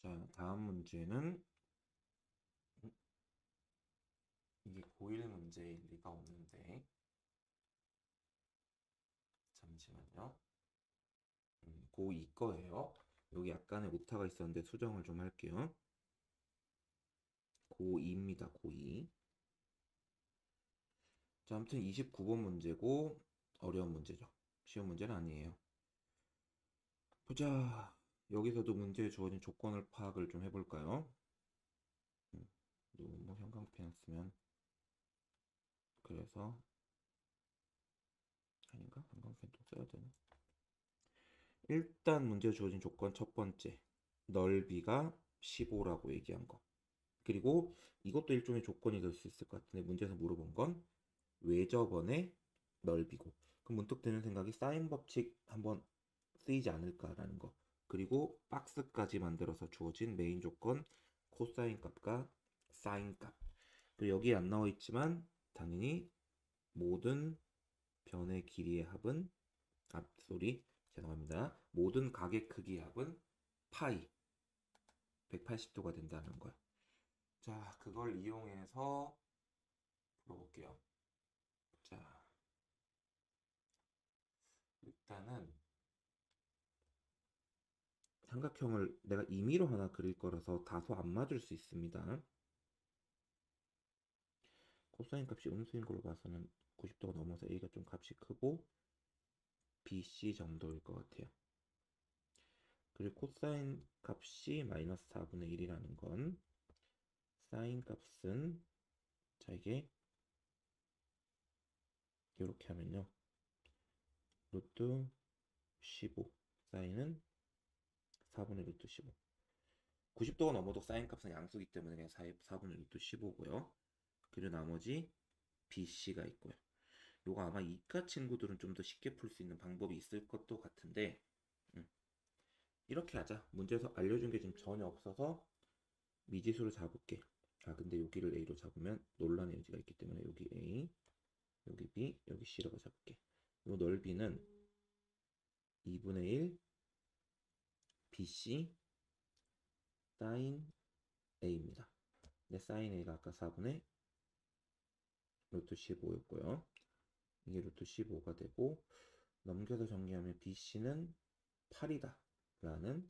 자, 다음 문제는 이게 고1 문제일 리가 없는데 잠시만요. 고2 거예요. 여기 약간의 오타가 있었는데 수정을 좀 할게요. 고2입니다. 고2. 자, 아무튼 29번 문제고 어려운 문제죠. 쉬운 문제는 아니에요. 보자. 여기서도 문제에 주어진 조건을 파악을 좀 해볼까요? 너무 형광펜 쓰면 그래서 아닌가? 형광펜 또 써야 되나? 일단 문제에 주어진 조건 첫 번째 넓이가 15라고 얘기한 거. 그리고 이것도 일종의 조건이 될 수 있을 것 같은데 문제에서 물어본 건 외접원의 넓이고 그럼 문득 드는 생각이 사인 법칙 한번 쓰이지 않을까라는 거. 그리고 박스까지 만들어서 주어진 메인 조건 코사인 값과 사인 값. 그리고 여기에 안 나와 있지만 당연히 모든 변의 길이의 합은 소리 죄송합니다. 모든 각의 크기의 합은 파이 180도가 된다는 거야. 자, 그걸 이용해서 풀어볼게요. 자, 일단은 삼각형을 내가 임의로 하나 그릴 거라서 다소 안 맞을 수 있습니다. 코사인 값이 음수인 걸로 봐서는 90도가 넘어서 A가 좀 값이 크고 BC 정도일 것 같아요. 그리고 코사인 값이 마이너스 4분의 1이라는 건 사인 값은 자 이게 이렇게 하면요. 루트 15 사인은 4분의 루트 15 90도가 넘어도 사인 값은 양수기 때문에 그냥 4분의 루트 15고요. 그리고 나머지 BC가 있고요. 요거 아마 이과 친구들은 좀 더 쉽게 풀 수 있는 방법이 있을 것도 같은데 이렇게 하자. 문제에서 알려준 게 지금 전혀 없어서 미지수로 잡을게. 아 근데 여기를 A로 잡으면 논란의 여지가 있기 때문에 여기 A, 여기 B, 여기 C라고 잡을게. 요 넓이는 2분의 1 BC 사인 A입니다. 근데 사인 A가 아까 4분의 루트 15였고요. 이게 루트 15가 되고 넘겨서 정리하면 BC는 8이다 라는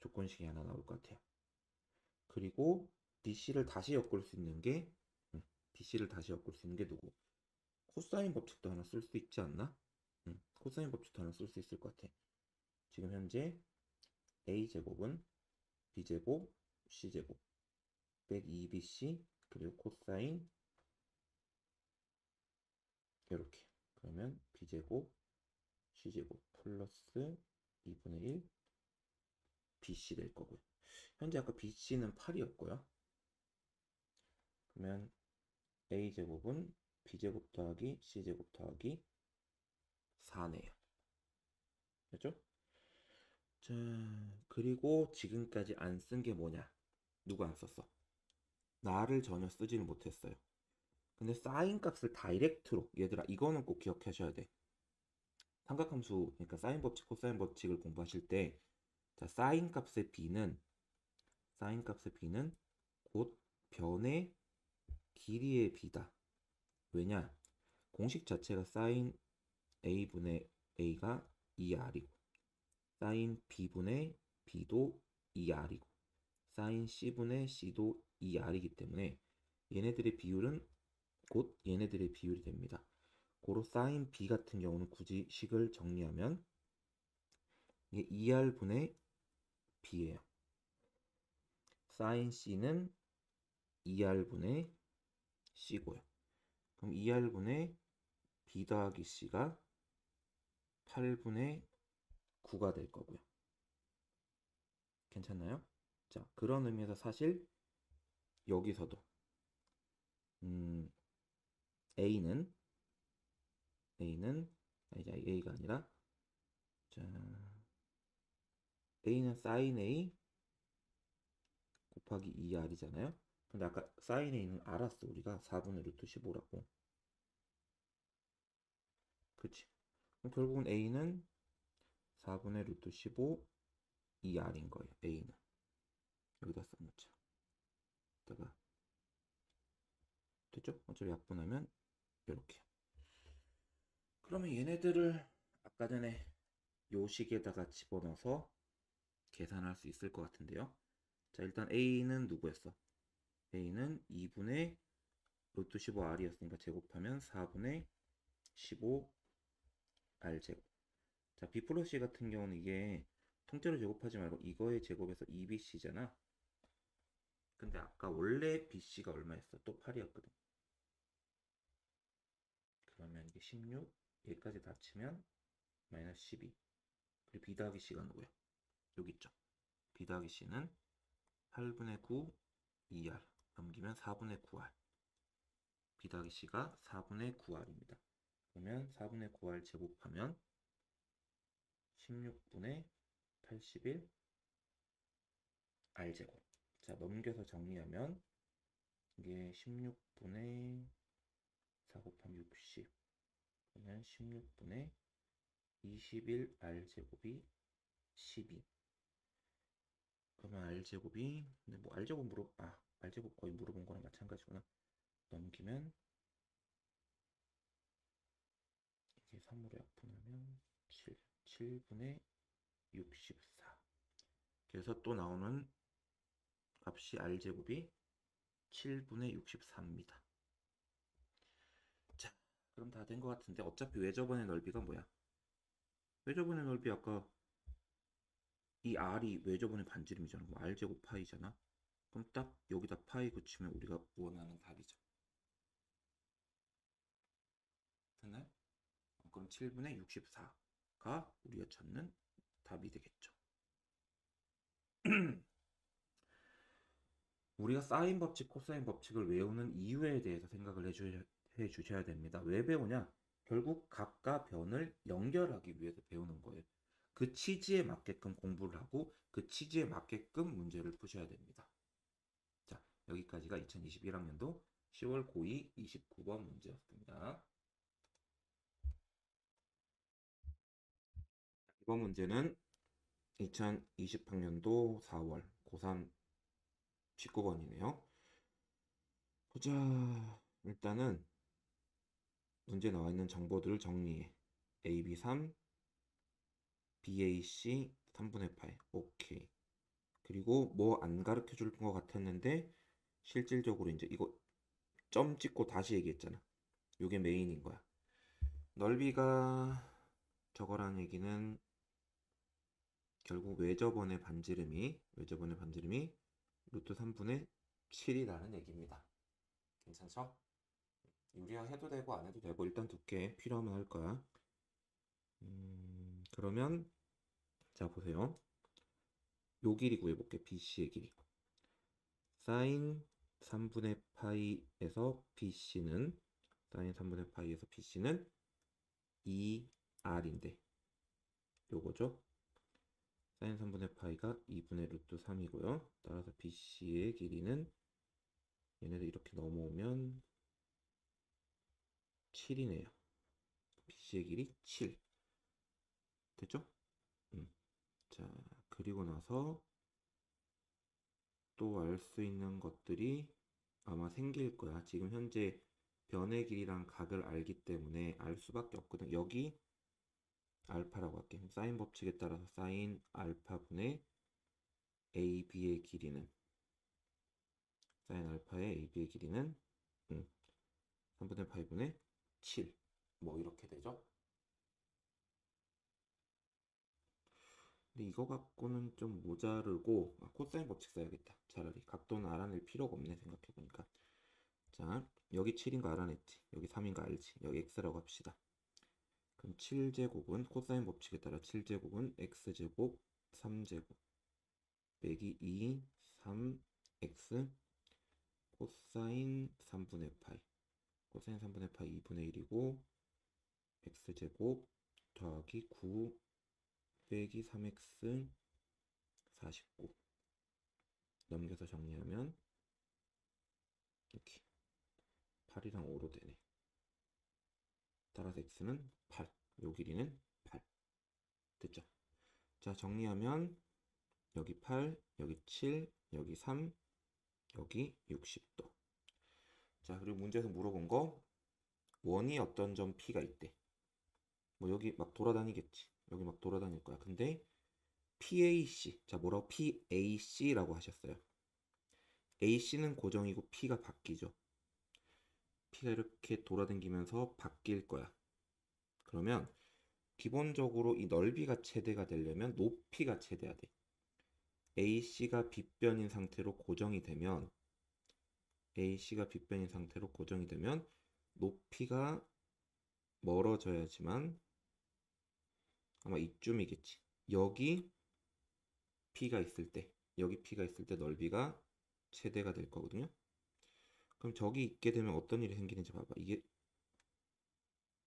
조건식이 하나 나올 것 같아요. 그리고 BC를 다시 엮을 수 있는 게 BC를 다시 엮을 수 있는 게 누구? 코사인 법칙도 하나 쓸 수 있지 않나? 코사인 법칙도 하나 쓸 수 있을 것 같아. 지금 현재 A제곱은 B제곱 C제곱 빼기 2BC 그리고 코사인 이렇게 그러면 B제곱 C제곱 플러스 2분의 1 BC 될 거고요. 현재 아까 BC는 8이었고요. 그러면 A제곱은 B제곱 더하기 C제곱 더하기 4네요. 그죠? 자, 그리고 지금까지 안 쓴 게 뭐냐? 누구 안 썼어? 나를 전혀 쓰지는 못했어요. 근데 사인 값을 다이렉트로, 얘들아 이거는 꼭 기억하셔야 돼. 삼각함수, 그러니까 사인 법칙, 코사인 법칙을 공부하실 때, 자, 사인 값의 b는 곧 변의 길이의 b다. 왜냐? 공식 자체가 사인 a분의 a가 2r이고, 사인 b분의 b도 2r이고, 사인 c분의 c도 2r이기 때문에 얘네들의 비율은 곧 얘네들의 비율이 됩니다. 고로 사인 b 같은 경우는 굳이 식을 정리하면 이게 2r분의 b예요. 사인 c는 2r분의 c고요. 그럼 2r분의 b 더하기 c가 8분의 9가 될 거고요. 괜찮나요? 자, 그런 의미에서 사실 여기서도 A는 A가 아니라, 자, A는 sin A 곱하기 2R이잖아요. 근데 아까 sin A는 알았어. 우리가 4분의 루트 15라고. 그치? 그럼 결국은 A는 4분의 루트 15 2R인 거예요. A는. 여기다 써놓자. 다가 됐죠? 어차피 약분하면 이렇게. 그러면 얘네들을 아까 전에 요 식에다가 집어넣어서 계산할 수 있을 것 같은데요. 자, 일단 A는 누구였어? A는 2분의 루트 15R이었으니까 제곱하면 4분의 15R제곱. 자, B 플러스 C 같은 경우는 이게 통째로 제곱하지 말고 이거의 제곱에서 2BC잖아. 근데 아까 원래 BC가 얼마였어? 또 8이었거든. 그러면 이게 16, 얘까지 다 치면 마이너스 12. 그리고 B 더하기 C가 누구야? 여기 있죠. B 더하기 C는 8분의 9 2R 넘기면 4분의 9R. B 더하기 C가 4분의 9R입니다. 그러면 4분의 9R 제곱하면 16분의 81 R제곱. 자, 넘겨서 정리하면 이게 16분의 4 곱하기 60. 그러면 16분의 21 R제곱이 12. 그러면 R제곱이, 근데 뭐 R제곱 거의 물어본 거랑 마찬가지구나. 넘기면 이게 3으로 약분하면 7분의 64. 그래서 또 나오는 값이 R제곱이 7분의 64입니다. 자, 그럼 다 된 것 같은데 어차피 외접원의 넓이가 뭐야? 외접원의 넓이 아까 이 R이 외접원의 반지름이잖아. 그럼 R제곱 파이잖아. 그럼 딱 여기다 파이 붙이면 우리가 원하는 답이죠. 됐나요? 그럼 7분의 64가 우리가 찾는 답이 되겠죠. 우리가 사인 법칙, 코사인 법칙을 외우는 이유에 대해서 생각을 해주셔야 됩니다. 왜 배우냐? 결국 각과 변을 연결하기 위해서 배우는 거예요. 그 취지에 맞게끔 공부를 하고 그 취지에 맞게끔 문제를 푸셔야 됩니다. 자, 여기까지가 2021학년도 10월 고2 29번 문제였습니다. 이번 문제는 2020학년도 4월 고3 19번이네요. 보자. 일단은 문제 나와 있는 정보들을 정리해. AB3, BAC 3분의 8. 오케이. 그리고 뭐 안 가르쳐 줄 것 같았는데 실질적으로 이제 이거 점 찍고 다시 얘기했잖아. 이게 메인인 거야. 넓이가 저거란 얘기는 결국 외접원의 반지름이 루트 3분의 7이라는 얘기입니다. 괜찮죠? 유리화 해도 되고 안 해도 되고 일단 두께 필요하면 할 거야. 그러면 자, 보세요. 요 길이 구해볼게. BC의 길이. 사인 3분의 파이에서 BC는 사인 3분의 파이에서 BC는 2R인데 요거죠. 사인 3분의 파이가 2분의 루트 3이고요. 따라서 BC의 길이는 얘네들 이렇게 넘어오면 7이네요. BC의 길이 7. 됐죠? 자, 그리고 나서 또 알 수 있는 것들이 아마 생길 거야. 지금 현재 변의 길이랑 각을 알기 때문에 알 수밖에 없거든. 여기 알파라고 할게. 사인 법칙에 따라서 사인 알파분의 AB의 길이는 사인 알파의 AB의 길이는 3분의 8분의 7. 뭐 이렇게 되죠. 근데 이거 갖고는 좀 모자르고 코사인 법칙 써야겠다. 차라리 각도는 알아낼 필요가 없네 생각해보니까. 자, 여기 7인 거 알아냈지. 여기 3인 거 알지. 여기 x라고 합시다. 그럼 7제곱은 코사인 법칙에 따라 7제곱은 x제곱 3제곱 빼기 2, 3x 코사인 3분의 파이 코사인 3분의 파이 2분의 1이고 x제곱 더하기 9 빼기 3x 49 넘겨서 정리하면 이렇게 8이랑 5로 되네. 따라서 x는 8, 요 길이는 8. 됐죠? 자, 정리하면 여기 8, 여기 7, 여기 3, 여기 60도. 자, 그리고 문제에서 물어본 거 원이 어떤 점 P가 있대. 뭐 여기 막 돌아다니겠지. 여기 막 돌아다닐 거야. 근데 PAC, 자 뭐라고? PAC라고 하셨어요. AC는 고정이고 P가 바뀌죠. P가 이렇게 돌아다니면서 바뀔 거야. 그러면 기본적으로 이 넓이가 최대가 되려면 높이가 최대야 돼. AC가 빗변인 상태로 고정이 되면 AC가 빗변인 상태로 고정이 되면 높이가 멀어져야지만 아마 이쯤이겠지. 여기 P가 있을 때 여기 P가 있을 때 넓이가 최대가 될 거거든요. 그럼 저기 있게 되면 어떤 일이 생기는지 봐봐. 이게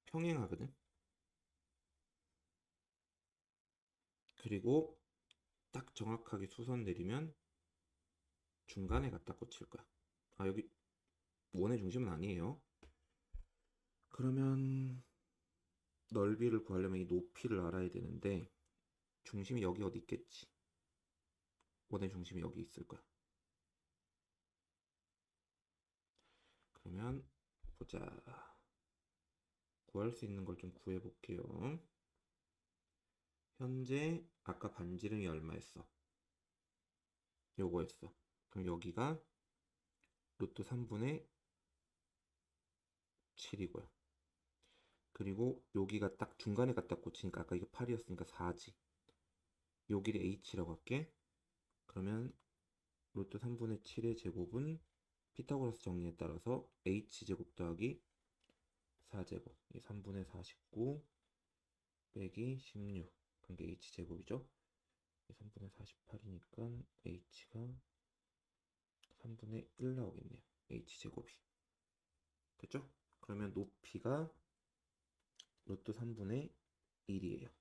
평행하거든. 그리고 딱 정확하게 수선 내리면 중간에 갖다 꽂힐 거야. 아, 여기 원의 중심은 아니에요. 그러면 넓이를 구하려면 이 높이를 알아야 되는데 중심이 여기 어디 있겠지. 원의 중심이 여기 있을 거야. 그러면 보자. 구할 수 있는 걸 좀 구해 볼게요. 현재 아까 반지름이 얼마였어? 요거였어. 그럼 여기가 루트 3분의 7이고요. 그리고 여기가 딱 중간에 갖다 꽂히니까 아까 이게 8이었으니까 4지. 요 길이 h라고 할게. 그러면 루트 3분의 7의 제곱은 피타고라스 정리에 따라서 h제곱 더하기 4제곱. 이 3분의 49 빼기 16. 그게 h제곱이죠. 3분의 48이니까 h가 3분의 1 나오겠네요. h제곱이. 됐죠? 그러면 높이가 루트 3분의 1이에요.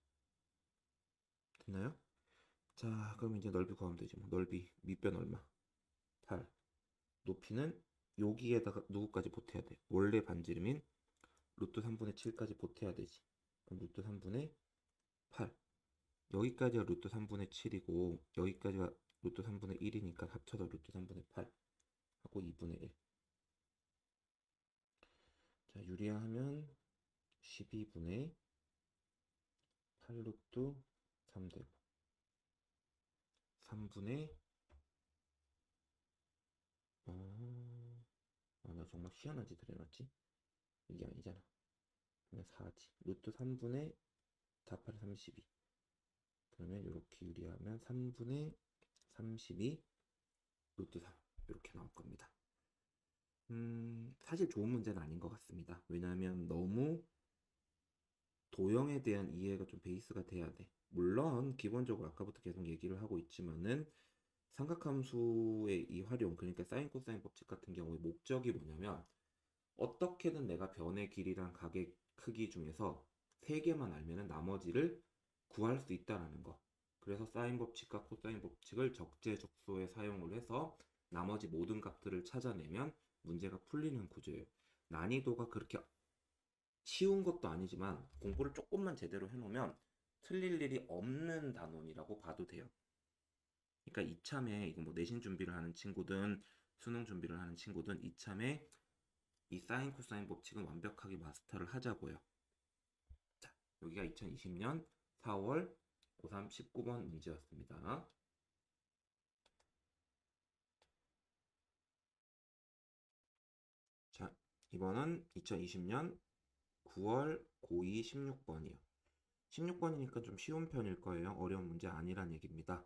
됐나요? 자, 그럼 이제 넓이 구하면 되죠. 넓이 밑변 얼마? 8. 높이는 여기에다가 누구까지 보태야 돼? 원래 반지름인 루트 3분의 7까지 보태야 되지. 그럼 루트 3분의 8. 여기까지가 루트 3분의 7이고 여기까지가 루트 3분의 1이니까 합쳐서 루트 3분의 8 하고 2분의 1. 자, 유리하면 12분의 8루트 3되고 3분의 나 정말 희한한 짓을 해놨지? 이게 아니잖아. 그냥 4지. 루트 3분의 4, 8, 32. 그러면 이렇게 유리하면 3분의 32 루트 3 이렇게 나올 겁니다. 사실 좋은 문제는 아닌 것 같습니다. 왜냐하면 너무 도형에 대한 이해가 좀 베이스가 돼야 돼. 물론 기본적으로 아까부터 계속 얘기를 하고 있지만은 삼각함수의 이 활용, 그러니까 사인 코사인 법칙 같은 경우에 목적이 뭐냐면 어떻게든 내가 변의 길이랑 각의 크기 중에서 세 개만 알면은 나머지를 구할 수 있다라는 거. 그래서 사인 법칙과 코사인 법칙을 적재적소에 사용을 해서 나머지 모든 값들을 찾아내면 문제가 풀리는 구조예요. 난이도가 그렇게 쉬운 것도 아니지만 공부를 조금만 제대로 해놓으면 틀릴 일이 없는 단원이라고 봐도 돼요. 그러니까 이참에 이거 뭐 내신 준비를 하는 친구든 수능 준비를 하는 친구든 이참에 이 사인 코사인 법칙은 완벽하게 마스터를 하자고요. 자, 여기가 2020년 4월 고3 19번 문제였습니다. 자, 이번은 2020년 9월 고2 16번이요. 16번이니까 좀 쉬운 편일 거예요. 어려운 문제 아니란 얘기입니다.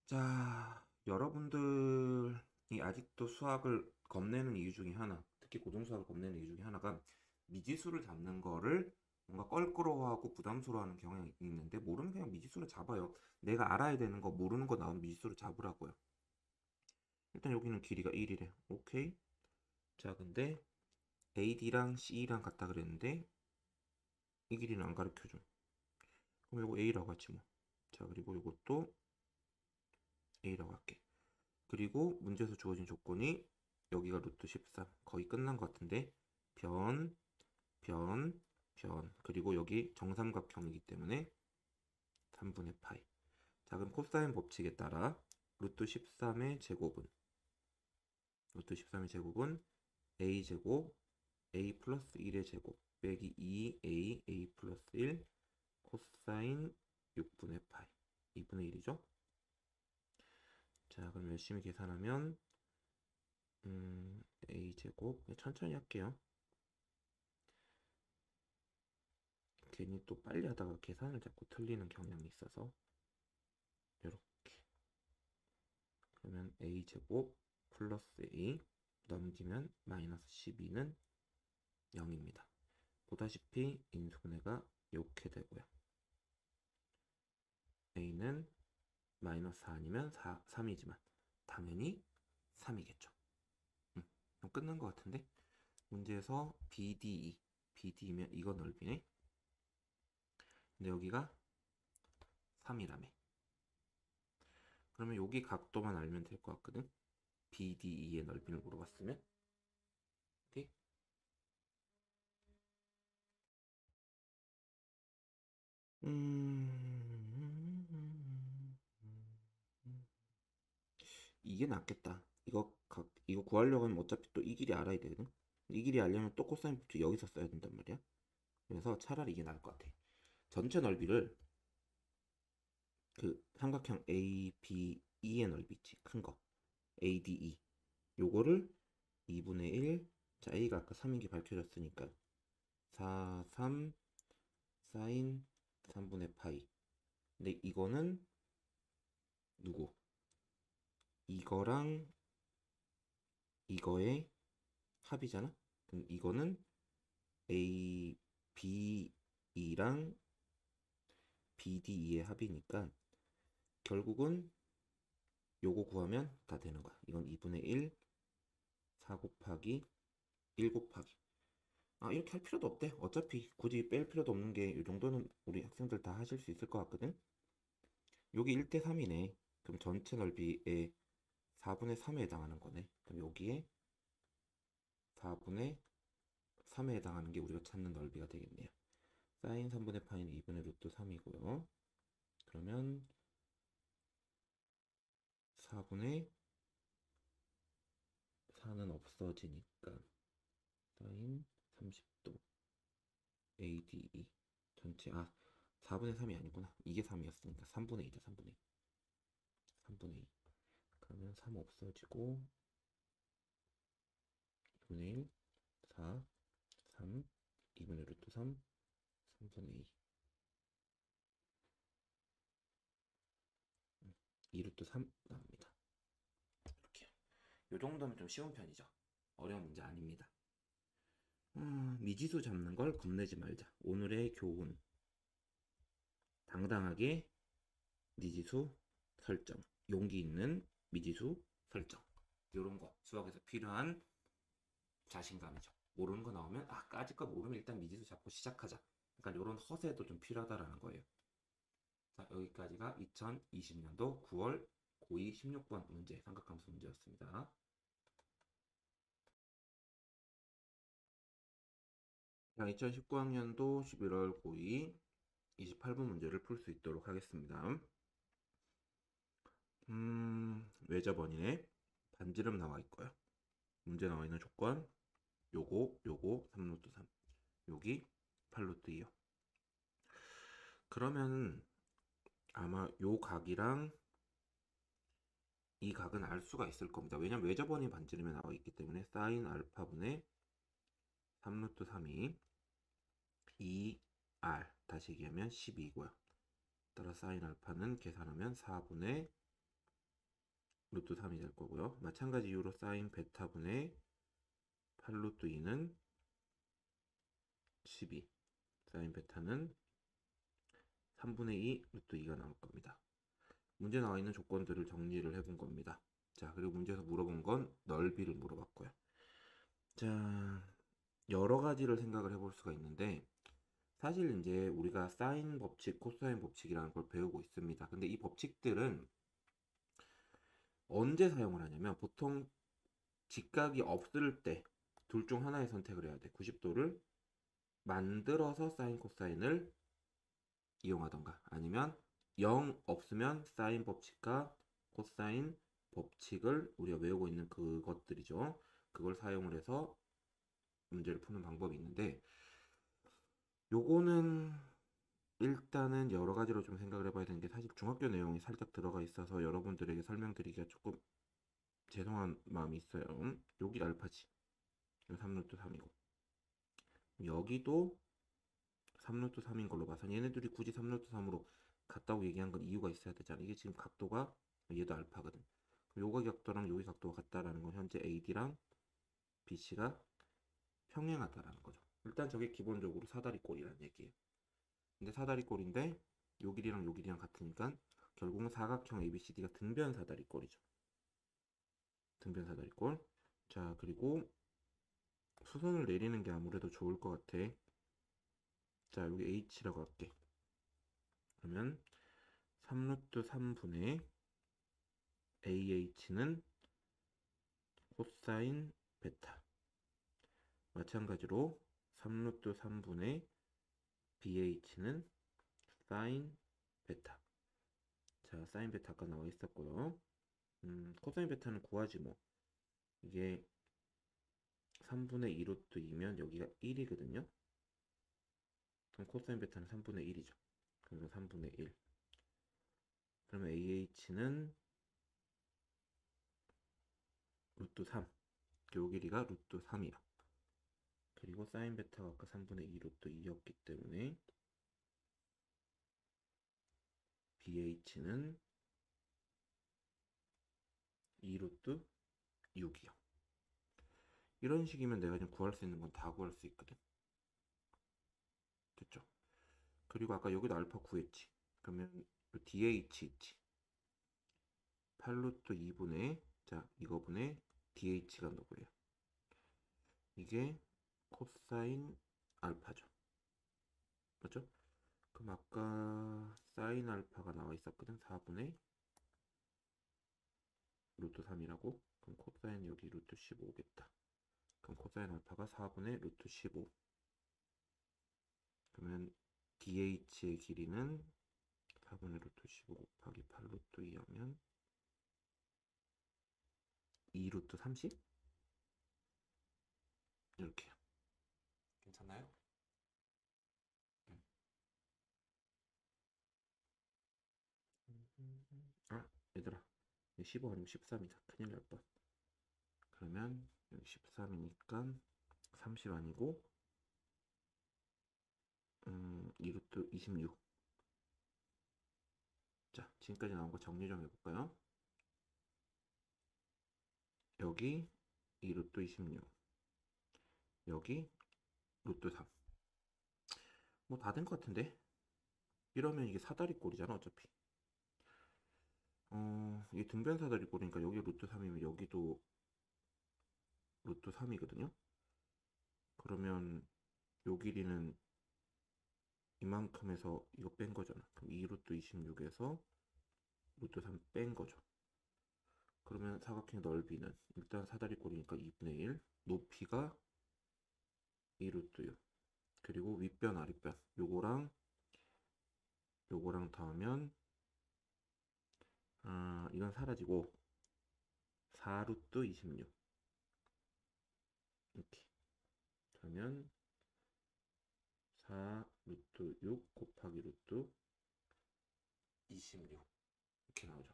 자, 여러분들이 아직도 수학을 겁내는 이유 중에 하나, 특히 고등수학을 겁내는 이유 중에 하나가 미지수를 잡는 거를 뭔가 껄끄러워하고 부담스러워하는 경향이 있는데 모르면 그냥 미지수를 잡아요. 내가 알아야 되는 거 모르는 거 나오면 미지수를 잡으라고요. 일단 여기는 길이가 1이래. 오케이. 자, 근데 AD랑 CE랑 같다 그랬는데 이 길이는 안 가르쳐줘. 그럼 이거 A라고 하지 뭐. 자, 그리고 이것도 A라고 할게. 그리고 문제에서 주어진 조건이 여기가 루트 13 거의 끝난 것 같은데 변, 변, 변 그리고 여기 정삼각형이기 때문에 3분의 파이. 자, 그럼 코사인 법칙에 따라 루트 13의 제곱은 루트 13의 제곱은 a제곱 a 플러스 1의 제곱 빼기 2a a 플러스 1 코사인 6분의 파이 2분의 1이죠. 자, 그럼 열심히 계산하면 a제곱 천천히 할게요. 괜히 또 빨리 하다가 계산을 자꾸 틀리는 경향이 있어서 이렇게 그러면 a제곱 플러스 a 넘기면 마이너스 12는 0입니다. 보다시피 인수분해가 이렇게 되고요. a는 마이너스 4 아니면 3이지만 당연히 3이겠죠. 그럼 끝난 것 같은데 문제에서 BDE BD면 이거 넓이네. 근데 여기가 3이라며. 그러면 여기 각도만 알면 될 것 같거든. BDE의 넓이를 물어봤으면. 오케이? 이게 낫겠다. 이거 구하려고 하면 어차피 또 이 길이 알아야 되거든. 이 길이 알려면 또 코사인 법칙 여기서 써야 된단 말이야. 그래서 차라리 이게 나을 것 같아. 전체 넓이를 그 삼각형 ABE의 넓이 있지. 큰 거. ADE. 요거를 2분의 1. 자, A가 아까 3인 게 밝혀졌으니까 4, 3 사인 3분의 파이. 근데 이거는 누구? 이거랑 이거의 합이잖아? 그럼 이거는 A, B, E랑 BDE의 합이니까 결국은 요거 구하면 다 되는 거야. 이건 2분의 1, 4 곱하기 1 곱하기. 아, 이렇게 할 필요도 없대. 어차피 굳이 뺄 필요도 없는 게 이 정도는 우리 학생들 다 하실 수 있을 것 같거든. 여기 1대 3이네. 그럼 전체 넓이의 4분의 3에 해당하는 거네. 그럼 여기에 4분의 3에 해당하는 게 우리가 찾는 넓이가 되겠네요. 사인 3분의 파이는 2분의 루트 3이고요. 그러면 4분의 4는 없어지니까 사인 30도 ADE 전체 4분의 3이 아니구나. 이게 3이었으니까 3분의 2다. 3분의 2 3분의 2 그러면 3 없어지고 2분의 1 4 3 2분의 루트 3 3분의 2 2루트 3 나옵니다. 이렇게요. 요 정도면 좀 쉬운 편이죠. 어려운 문제 아닙니다. 미지수 잡는 걸 겁내지 말자. 오늘의 교훈. 당당하게 미지수 설정, 용기 있는 미지수 설정. 이런 거 수학에서 필요한 자신감이죠. 모르는 거 나오면 까짓 거 모르면 일단 미지수 잡고 시작하자. 그러니까 이런 허세도 좀 필요하다라는 거예요. 자, 여기까지가 2020년도 9월 고2 16번 문제, 삼각함수 문제였습니다. 자, 2019학년도 11월 고2 28번 문제를 풀 수 있도록 하겠습니다. 외접원이네. 반지름 나와 있고요. 문제 나와 있는 조건 요거 3루트 3, 여기 8루트 2요. 그러면 아마 요 각이랑 이 각은 알 수가 있을 겁니다. 왜냐면 외접원이 반지름에 나와 있기 때문에 사인 알파분의 3루트 3이 2r 다시 얘기하면 12고요. 따라 사인 알파는 계산하면 4분의 루트 3이 될 거고요. 마찬가지 이유로 사인 베타분의 8루트 2는 12, 사인 베타는 3분의 2 루트 2가 나올 겁니다. 문제 나와 있는 조건들을 정리를 해본 겁니다. 자, 그리고 문제에서 물어본 건 넓이를 물어봤고요. 자, 여러 가지를 생각을 해볼 수가 있는데 사실 이제 우리가 사인 법칙, 코사인 법칙이라는 걸 배우고 있습니다. 근데 이 법칙들은 언제 사용을 하냐면 보통 직각이 없을 때 둘 중 하나의 선택을 해야 돼. 90도를 만들어서 사인 코사인을 이용하던가 아니면 0 없으면 사인 법칙과 코사인 법칙을 우리가 외우고 있는 그것들이죠. 그걸 사용을 해서 문제를 푸는 방법이 있는데 요거는 일단은 여러 가지로 좀 생각을 해봐야 되는 게 사실 중학교 내용이 살짝 들어가 있어서 여러분들에게 설명드리기가 조금 죄송한 마음이 있어요. 여기 알파지. 3루트 3이고 여기도 3루트 3인 걸로 봐서 얘네들이 굳이 3루트 3으로 같다고 얘기한 건 이유가 있어야 되잖아. 이게 지금 각도가 얘도 알파거든. 요거 각도랑 여기 각도가 같다라는 건 현재 AD랑 BC가 평행하다라는 거죠. 일단 저게 기본적으로 사다리꼴이라는 얘기예요. 근데 사다리꼴인데 요 길이랑 요 길이랑 같으니까 결국은 사각형 ABCD가 등변 사다리꼴이죠. 등변 사다리꼴. 자, 그리고 수선을 내리는 게 아무래도 좋을 것 같아. 자, 여기 H라고 할게. 그러면 3루트 3분의 AH는 코사인 베타. 마찬가지로 3루트 3분의 BH는 사인 베타. 자, 사인 베타 아까 나와 있었고요. 코사인 베타는 구하지 뭐. 이게 3분의 2루트 2면 여기가 1이거든요. 그럼 코사인 베타는 3분의 1이죠. 그래서 3분의 1. 그러면 AH는 루트 3. 요 길이가 루트 3이야. 그리고 사인 베타가 아까 3분의 2 루트 2였기 때문에 BH는 2 루트 6이요. 이런 식이면 내가 지금 구할 수 있는 건 다 구할 수 있거든. 됐죠? 그리고 아까 여기도 알파 구했지. 그러면 DH 있지. 8루트 2분의 자 이거분의 DH가 누구예요? 이게 코사인 알파죠. 맞죠? 그럼 아까 사인 알파가 나와 있었거든. 4분의 루트 3이라고. 그럼 코사인 여기 루트 15겠다. 그럼 코사인 알파가 4분의 루트 15. 그러면 DH의 길이는 4분의 루트 15 곱하기 8 루트 2 하면 2 루트 30? 이렇게요. 괜찮나요? 아, 얘들아. 15 아니면 13이다. 큰일 날 뻔. 그러면 여기 13이니까 30 아니고 2루트 26. 자, 지금까지 나온 거 정리 좀 해볼까요? 여기 2루트 26. 여기 루트 3. 뭐 다 된 것 같은데? 이러면 이게 사다리꼴이잖아, 어차피. 이게 등변 사다리꼴이니까 여기 루트 3이면 여기도 루트 3이거든요. 그러면 요 길이는 이만큼에서 이거 뺀 거잖아. 그럼 2루트 26에서 루트 3 뺀 거죠. 그러면 사각형 넓이는 일단 사다리꼴이니까 2분의 1, 높이가 2루트 6, 그리고 윗변 아랫변 요거랑 더하면 이건 사라지고 4루트 26 이렇게 그러면 4루트 6 곱하기 루트 26 이렇게 나오죠.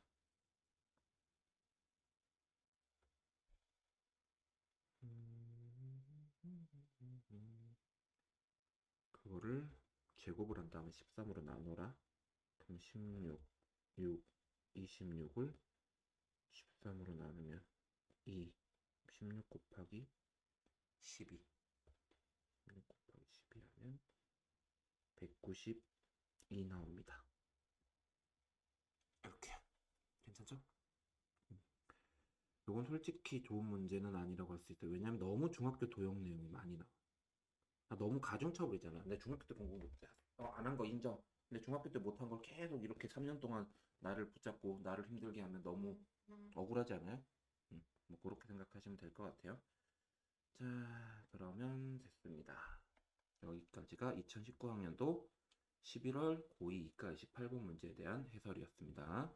그거를 제곱을 한 다음에 13으로 나눠라. 그럼 16, 6, 26을 13으로 나누면 2, 16 곱하기 12, 16 곱하기 12 하면 192 나옵니다. 이렇게 괜찮죠? 이건 솔직히 좋은 문제는 아니라고 할 수 있어요. 왜냐면 너무 중학교 도형 내용이 많이 나와. 너무 가중처벌이잖아. 근데 중학교 때 공부 못해. 안 한 거 인정. 근데 중학교 때 못한 걸 계속 이렇게 3년 동안 나를 붙잡고 나를 힘들게 하면 너무 억울하지 않아요? 뭐 그렇게 생각하시면 될 것 같아요. 자, 그러면 됐습니다. 여기까지가 2019학년도 11월 고2 이과 28번 문제에 대한 해설이었습니다.